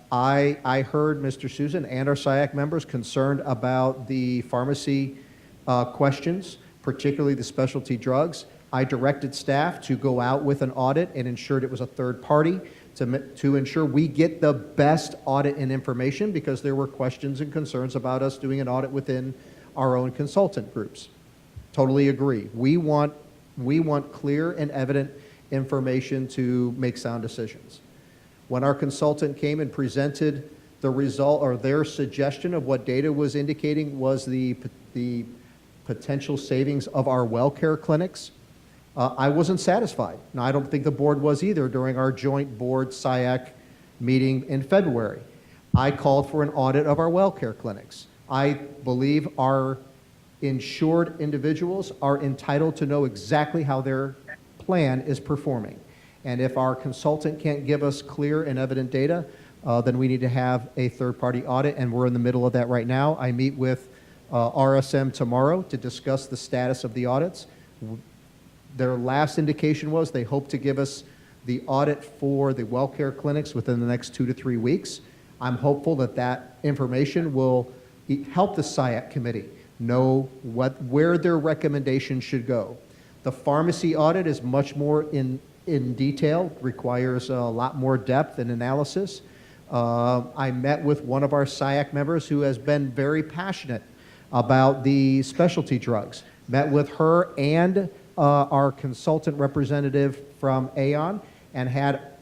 E: I heard Mr. Susin and our SIAC members concerned about the pharmacy questions, particularly the specialty drugs. I directed staff to go out with an audit and ensured it was a third party to ensure we get the best audit and information, because there were questions and concerns about us doing an audit within our own consultant groups. Totally agree. We want clear and evident information to make sound decisions. When our consultant came and presented the result or their suggestion of what data was indicating was the potential savings of our well care clinics, I wasn't satisfied. Now, I don't think the board was either during our joint board SIAC meeting in February. I called for an audit of our well care clinics. I believe our insured individuals are entitled to know exactly how their plan is performing. And if our consultant can't give us clear and evident data, then we need to have a third-party audit, and we're in the middle of that right now. I meet with RSM tomorrow to discuss the status of the audits. Their last indication was they hope to give us the audit for the well care clinics within the next 2 to 3 weeks. I'm hopeful that that information will help the SIAC committee know where their recommendations should go. The pharmacy audit is much more in detail, requires a lot more depth and analysis. I met with one of our SIAC members who has been very passionate about the specialty drugs. Met with her and our consultant representative from Aon and had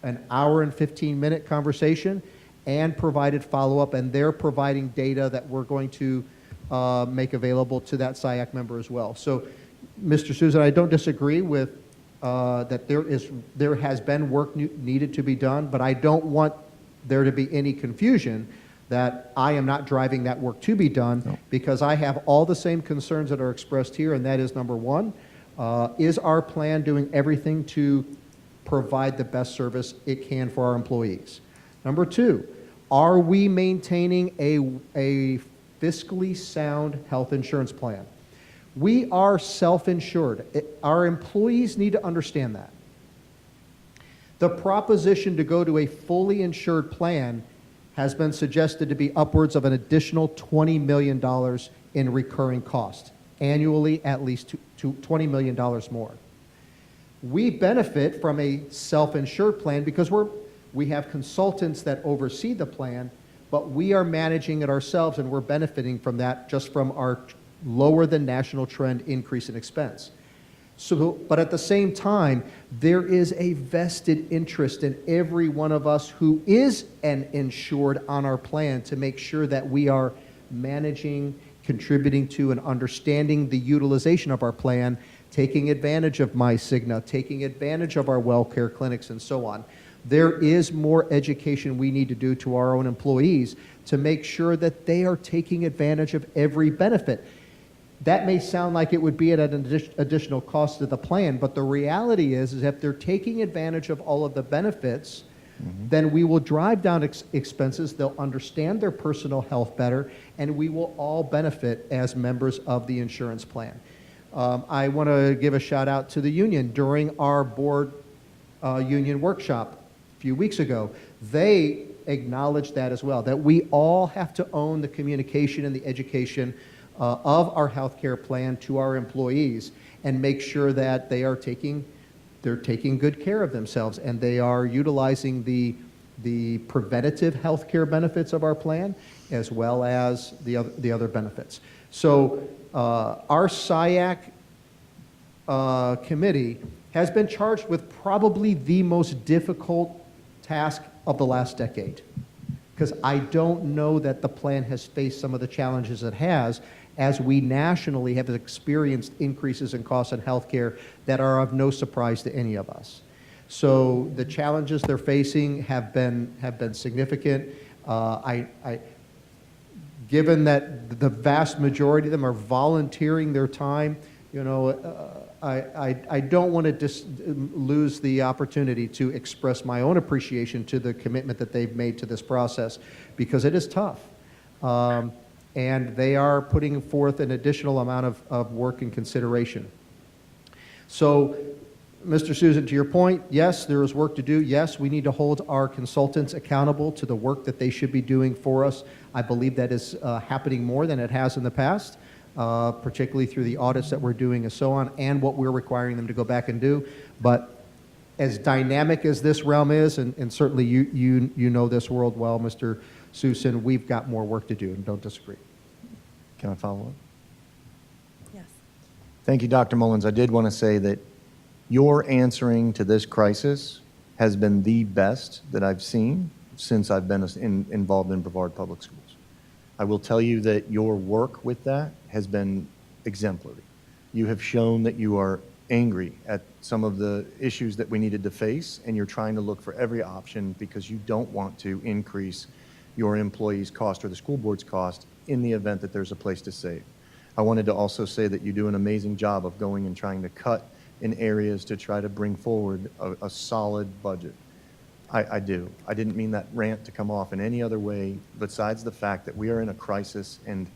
E: an hour and 15-minute conversation and provided follow-up, and they're providing data that we're going to make available to that SIAC member as well. So, Mr. Susin, I don't disagree with that there has been work needed to be done, but I don't want there to be any confusion that I am not driving that work to be done, because I have all the same concerns that are expressed here, and that is, number one, is our plan doing everything to provide the best service it can for our employees? Number two, are we maintaining a fiscally sound health insurance plan? We are self-insured. Our employees need to understand that. The proposition to go to a fully insured plan has been suggested to be upwards of an additional $20 million in recurring cost. Annually, at least $20 million more. We benefit from a self-insured plan because we have consultants that oversee the plan, but we are managing it ourselves, and we're benefiting from that just from our lower than national trend increase in expense. So, but at the same time, there is a vested interest in every one of us who is an insured on our plan to make sure that we are managing, contributing to, and understanding the utilization of our plan, taking advantage of MyCigna, taking advantage of our WellCare clinics, and so on. There is more education we need to do to our own employees to make sure that they are taking advantage of every benefit. That may sound like it would be at an additional cost to the plan, but the reality is if they're taking advantage of all of the benefits, then we will drive down expenses, they'll understand their personal health better, and we will all benefit as members of the insurance plan. I want to give a shout out to the union. During our board union workshop a few weeks ago, they acknowledged that as well, that we all have to own the communication and the education of our health care plan to our employees and make sure that they're taking good care of themselves and they are utilizing the preventative health care benefits of our plan as well as the other benefits. So our SIAC committee has been charged with probably the most difficult task of the last decade, because I don't know that the plan has faced some of the challenges it has, as we nationally have experienced increases in costs in healthcare that are of no surprise to any of us. So the challenges they're facing have been significant. Given that the vast majority of them are volunteering their time, you know, I don't want to lose the opportunity to express my own appreciation to the commitment that they've made to this process, because it is tough. And they are putting forth an additional amount of work and consideration. So, Mr. Susan, to your point, yes, there is work to do. Yes, we need to hold our consultants accountable to the work that they should be doing for us. I believe that is happening more than it has in the past, particularly through the audits that we're doing and so on, and what we're requiring them to go back and do. But as dynamic as this realm is, and certainly you know this world well, Mr. Susin, we've got more work to do, and don't disagree.
A: Can I follow up?
B: Yes.
A: Thank you, Dr. Mullins. I did want to say that your answering to this crisis has been the best that I've seen since I've been involved in Brevard Public Schools. I will tell you that your work with that has been exemplary. You have shown that you are angry at some of the issues that we needed to face, and you're trying to look for every option because you don't want to increase your employees' cost or the school board's cost in the event that there's a place to save. I wanted to also say that you do an amazing job of going and trying to cut in areas to try to bring forward a solid budget. I do. I didn't mean that rant to come off in any other way besides the fact that we are in a crisis, and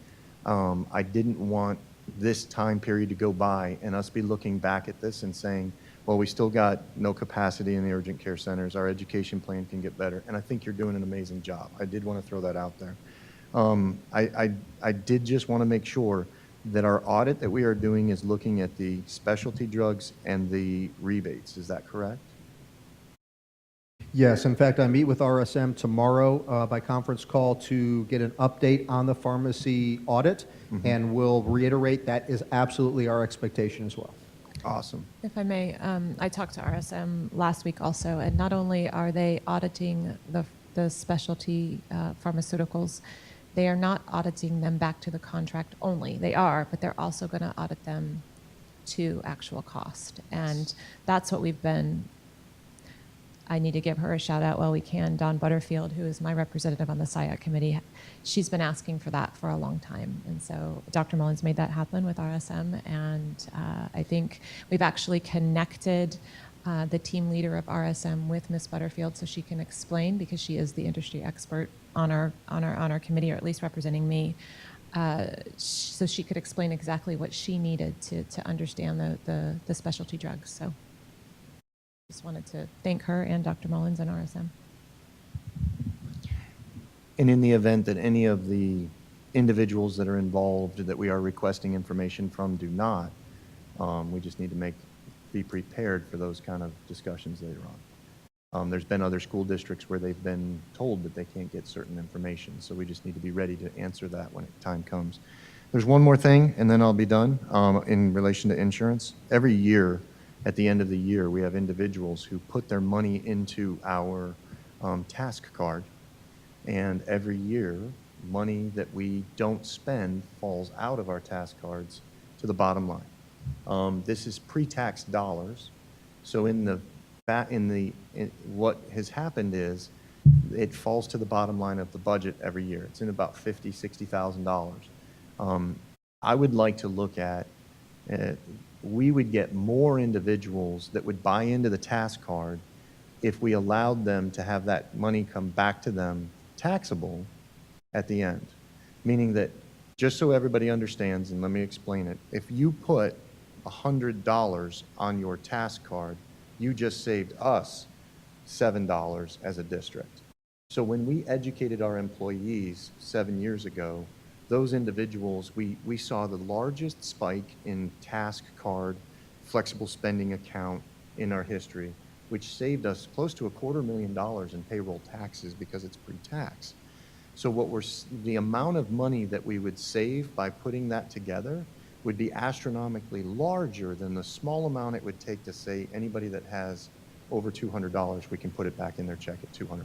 A: I didn't want this time period to go by and us be looking back at this and saying, well, we still got no capacity in the urgent care centers. Our education plan can get better. And I think you're doing an amazing job. I did want to throw that out there. I did just want to make sure that our audit that we are doing is looking at the specialty drugs and the rebates. Is that correct?
E: Yes, in fact, I meet with RSM tomorrow by conference call to get an update on the pharmacy audit, and we'll reiterate that is absolutely our expectation as well.
A: Awesome.
G: If I may, I talked to RSM last week also, and not only are they auditing the specialty pharmaceuticals, they are not auditing them back to the contract only. They are, but they're also going to audit them to actual cost. And that's what we've been, I need to give her a shout out while we can. Dawn Butterfield, who is my representative on the SIAC committee, she's been asking for that for a long time. And so Dr. Mullins made that happen with RSM. And I think we've actually connected the team leader of RSM with Ms. Butterfield so she can explain, because she is the industry expert on our committee, or at least representing me, so she could explain exactly what she needed to understand the specialty drugs. So just wanted to thank her and Dr. Mullins and RSM.
A: And in the event that any of the individuals that are involved that we are requesting information from do not, we just need to be prepared for those kind of discussions later on. There's been other school districts where they've been told that they can't get certain information, so we just need to be ready to answer that when time comes. There's one more thing, and then I'll be done, in relation to insurance. Every year, at the end of the year, we have individuals who put their money into our task card, and every year, money that we don't spend falls out of our task cards to the bottom line. This is pre-tax dollars, so what has happened is it falls to the bottom line of the budget every year. It's in about $50,000, $60,000. I would like to look at, we would get more individuals that would buy into the task card if we allowed them to have that money come back to them taxable at the end. Meaning that, just so everybody understands, and let me explain it, if you put $100 on your task card, you just saved us $7 as a district. So when we educated our employees 7 years ago, those individuals, we saw the largest spike in task card flexible spending account in our history, which saved us close to $250,000 in payroll taxes because it's pre-tax. So the amount of money that we would save by putting that together would be astronomically larger than the small amount it would take to say anybody that has over $200, we can put it back in their check at $200.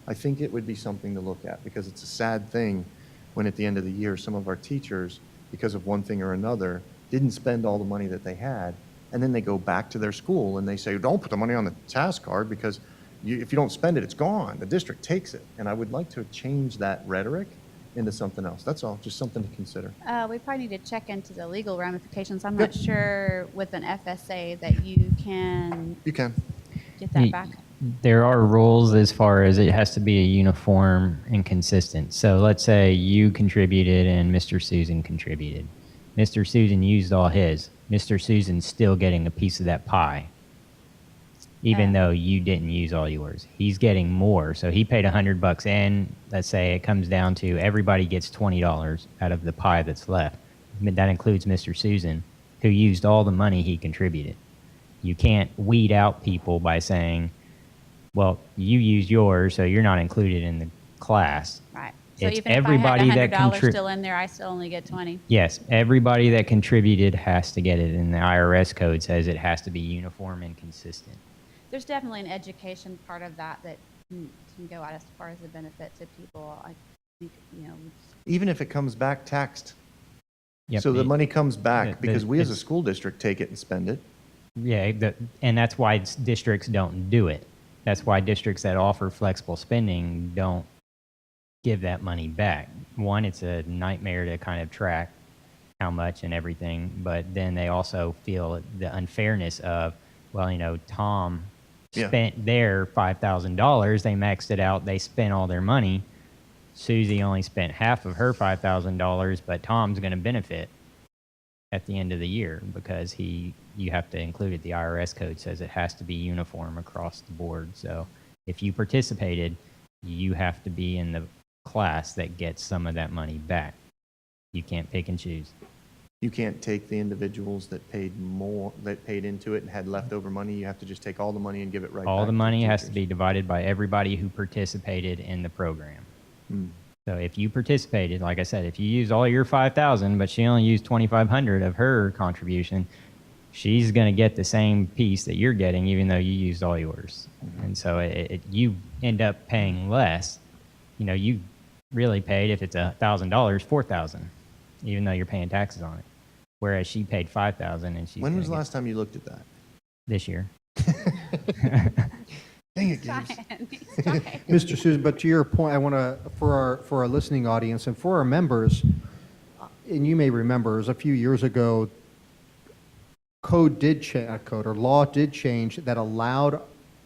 A: I think it would be something to look at, because it's a sad thing when at the end of the year, some of our teachers, because of one thing or another, didn't spend all the money that they had, and then they go back to their school and they say, don't put the money on the task card because if you don't spend it, it's gone. The district takes it. And I would like to change that rhetoric into something else. That's all, just something to consider.
C: We probably need to check into the legal ramifications. I'm not sure with an FSA that you can get that back.
K: There are rules as far as it has to be a uniform and consistent. So let's say you contributed and Mr. Susan contributed. Mr. Susan used all his. Mr. Susan's still getting a piece of that pie, even though you didn't use all yours. He's getting more. So he paid $100 in. Let's say it comes down to everybody gets $20 out of the pie that's left. That includes Mr. Susan, who used all the money he contributed. You can't weed out people by saying, well, you used yours, so you're not included in the class.
C: Right. So
K: It's
C: even if
K: everybody
C: I had
K: that
C: $100 still in there, I still only get 20.
K: Yes, everybody that contributed has to get it, and the IRS code says it has to be uniform and consistent.
C: There's definitely an education part of that can go out as far as the benefit to people. I think,
A: Even if it comes back taxed.
K: Yep.
A: So the money comes back because we as a school district take it and spend it.
K: Yeah, and that's why districts don't do it. That's why districts that offer flexible spending don't give that money back. One, it's a nightmare to kind of track how much and everything, but then they also feel the unfairness of, well, Tom spent their $5,000, they maxed it out, they spent all their money. Susie only spent half of her $5,000, but Tom's going to benefit at the end of the year because you have to include it. The IRS code says it has to be uniform across the board. So if you participated, you have to be in the class that gets some of that money back. You can't pick and choose.
A: You can't take the individuals that paid into it and had leftover money. You have to just take all the money and give it right back.
K: All the money
A: to
K: has to
A: teachers.
K: be divided by everybody who participated in the program. So if you participated, like I said, if you used all your $5,000, but she only used $2,500 of her contribution, she's going to get the same piece that you're getting, even though you used all yours. And so you end up paying less. You really paid, if it's $1,000, $4,000, even though you're paying taxes on it. Whereas she paid $5,000, and she's.
A: When was the last time you looked at that?
K: This year.
A: Dang it, Gibbs.
E: Mr. Susan, but to your point, I want to, for our listening audience and for our members, and you may remember, it was a few years ago, law did change that allowed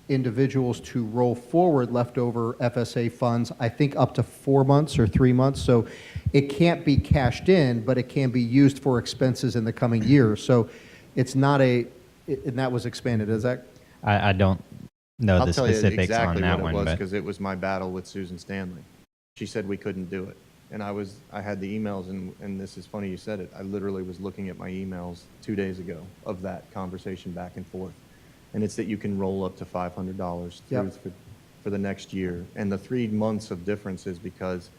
E: individuals to roll forward leftover FSA funds, I think up to 4 months or 3 months. So it can't be cashed in, but it can be used for expenses in the coming years. So it's not and that was expanded. Is that?
K: I don't know the
A: I'll tell you
K: specifics
A: exactly
K: on that
A: what it
K: one,
A: was,
K: but
A: because it was my battle with Susan Stanley. She said we couldn't do it. And I had the emails, and this is funny you said it. I literally was looking at my emails 2 days ago of that conversation back and forth. and it's that you can roll up to $500 through
E: Yep.
A: for the next year. And the 3 months of difference is because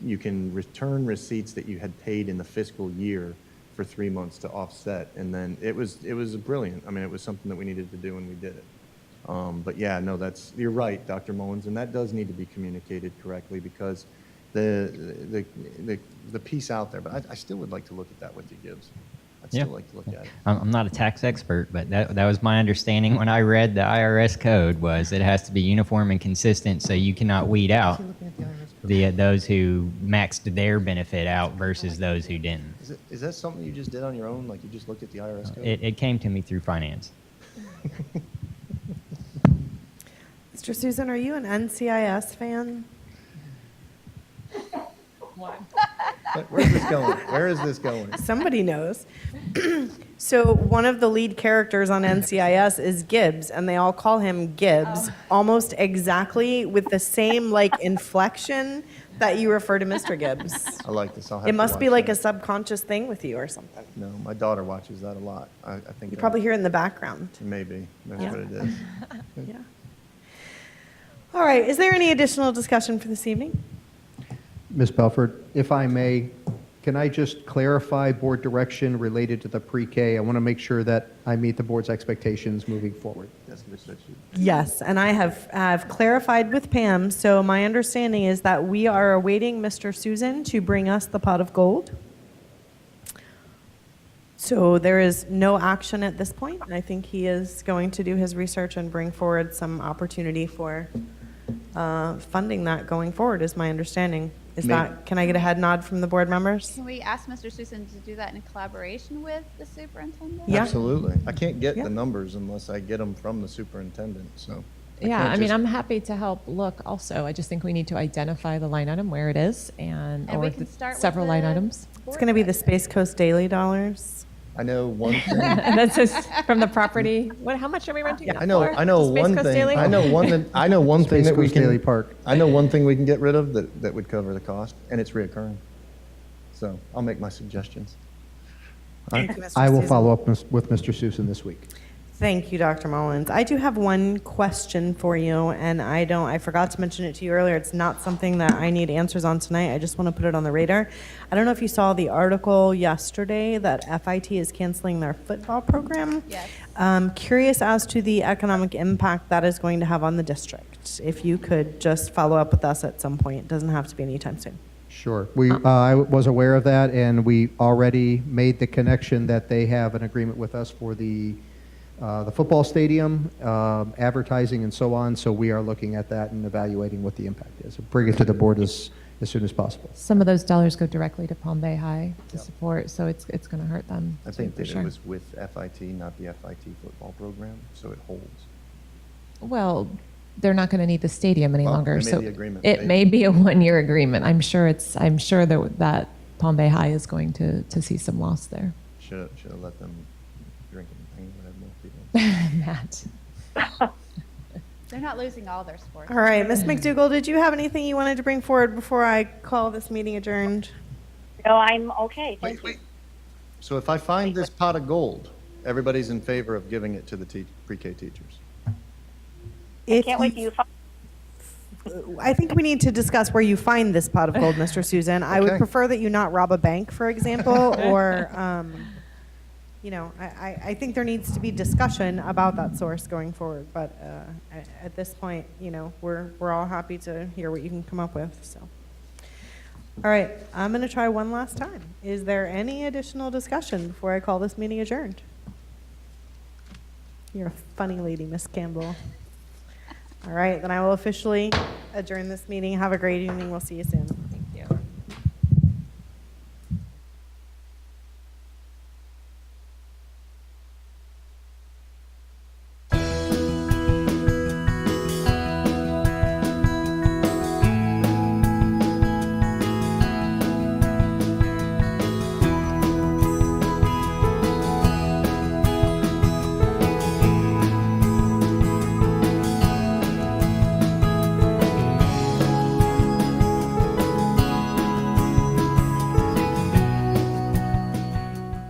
A: you can return receipts that you had paid in the fiscal year for 3 months to offset. And then it was brilliant. I mean, it was something that we needed to do, and we did it. But yeah, no, you're right, Dr. Mullins, and that does need to be communicated correctly, because the piece out there, but I still would like to look at that with you, Gibbs. I'd still like to look at it.
K: I'm not a tax expert, but that was my understanding when I read the IRS code, was it has to be uniform and consistent, so you cannot weed out those who maxed their benefit out versus those who didn't.
A: Is that something you just did on your own? Like you just looked at the IRS code?
K: It came to me through finance.
B: Mr. Susan, are you an NCIS fan?
A: Where's this going? Where is this going?
B: Somebody knows. So one of the lead characters on NCIS is Gibbs, and they all call him Gibbs, almost exactly with the same like inflection that you refer to Mr. Gibbs.
A: I like this. I'll have
B: It
A: to
B: must be
A: watch
B: like
A: that.
B: a subconscious thing with you or something.
A: No, my daughter watches that a lot. I think
B: You probably hear it in the background.
A: maybe that's
B: Yeah.
A: what it is.
B: Yeah. All right. Is there any additional discussion for this evening?
E: Ms. Belford, if I may, can I just clarify board direction related to the pre-K? I want to make sure that I meet the board's expectations moving forward.
B: Yes, and I have clarified with Pam, so my understanding is that we are awaiting Mr. Susan to bring us the pot of gold. So there is no action at this point. I think he is going to do his research and bring forward some opportunity for funding that going forward, is my understanding. Can I get a head nod from the board members?
C: Can we ask Mr. Susan to do that in collaboration with the superintendent?
B: Yeah.
A: Absolutely. I can't get
B: Yeah.
A: the numbers unless I get them from the superintendent, so.
G: Yeah,
A: can't
G: I mean,
A: just-
G: I'm happy to help look also. I just think we need to identify the line item where it is
C: And
G: or
C: we
G: the
C: can start with
G: several line
C: the
G: items.
B: It's going to be the Space Coast Daily dollars.
A: I know one thing.
G: And that's just from the property. How much are we renting that
A: I know
G: for?
A: I know
G: To Space
A: one
G: Coast
A: thing.
G: Daily?
A: I know one thing
E: Space
A: that we
E: Coast
A: can
E: Daily Park.
A: I know one thing we can get rid of that would cover the cost, and it's reoccurring. So I'll make my suggestions.
B: Thank you, Mr.
E: I will
B: Susan.
E: follow up with Mr. Susan this week.
B: Thank you, Dr. Mullins. I do have one question for you, and I forgot to mention it to you earlier. It's not something that I need answers on tonight. I just want to put it on the radar. I don't know if you saw the article yesterday that FIT is canceling their football program.
C: Yes.
B: Curious as to the economic impact that is going to have on the district. If you could just follow up with us at some point. It doesn't have to be anytime soon.
E: Sure. I was aware of that, and we already made the connection that they have an agreement with us for the football stadium, advertising, and so on. So we are looking at that and evaluating what the impact is. Bring it to the board as soon as possible.
G: Some of those dollars go directly to Palm Bay High to support, so it's going to hurt them.
A: I think
G: for
A: that
G: sure.
A: it was with FIT, not the FIT football program, so it holds.
G: Well, they're not going to need the stadium any
A: Well,
G: longer,
A: they made
G: so
A: the agreement.
G: it may be a one-year agreement. I'm sure that Palm Bay High is going to see some loss there.
A: Should have let them drink and hang with more people.
G: Matt.
C: They're not losing all their sports.
B: All right, Ms. McDougall, did you have anything you wanted to bring forward before I call this meeting adjourned?
D: No, I'm okay. Thank you.
A: So if I find this pot of gold, everybody's in favor of giving it to the pre-K teachers.
D: Can't wait till you find.
B: I think we need to discuss where you find this pot of gold, Mr. Susan. I would
A: Okay.
B: prefer that you not rob a bank, for example, or, I think there needs to be discussion about that source going forward. But at this point, we're all happy to hear what you can come up with. So, all right, I'm going to try one last time. Is there any additional discussion before I call this meeting adjourned? You're a funny lady, Miss Campbell. All right, then I will officially adjourn this meeting. Have a great evening. We'll see you soon.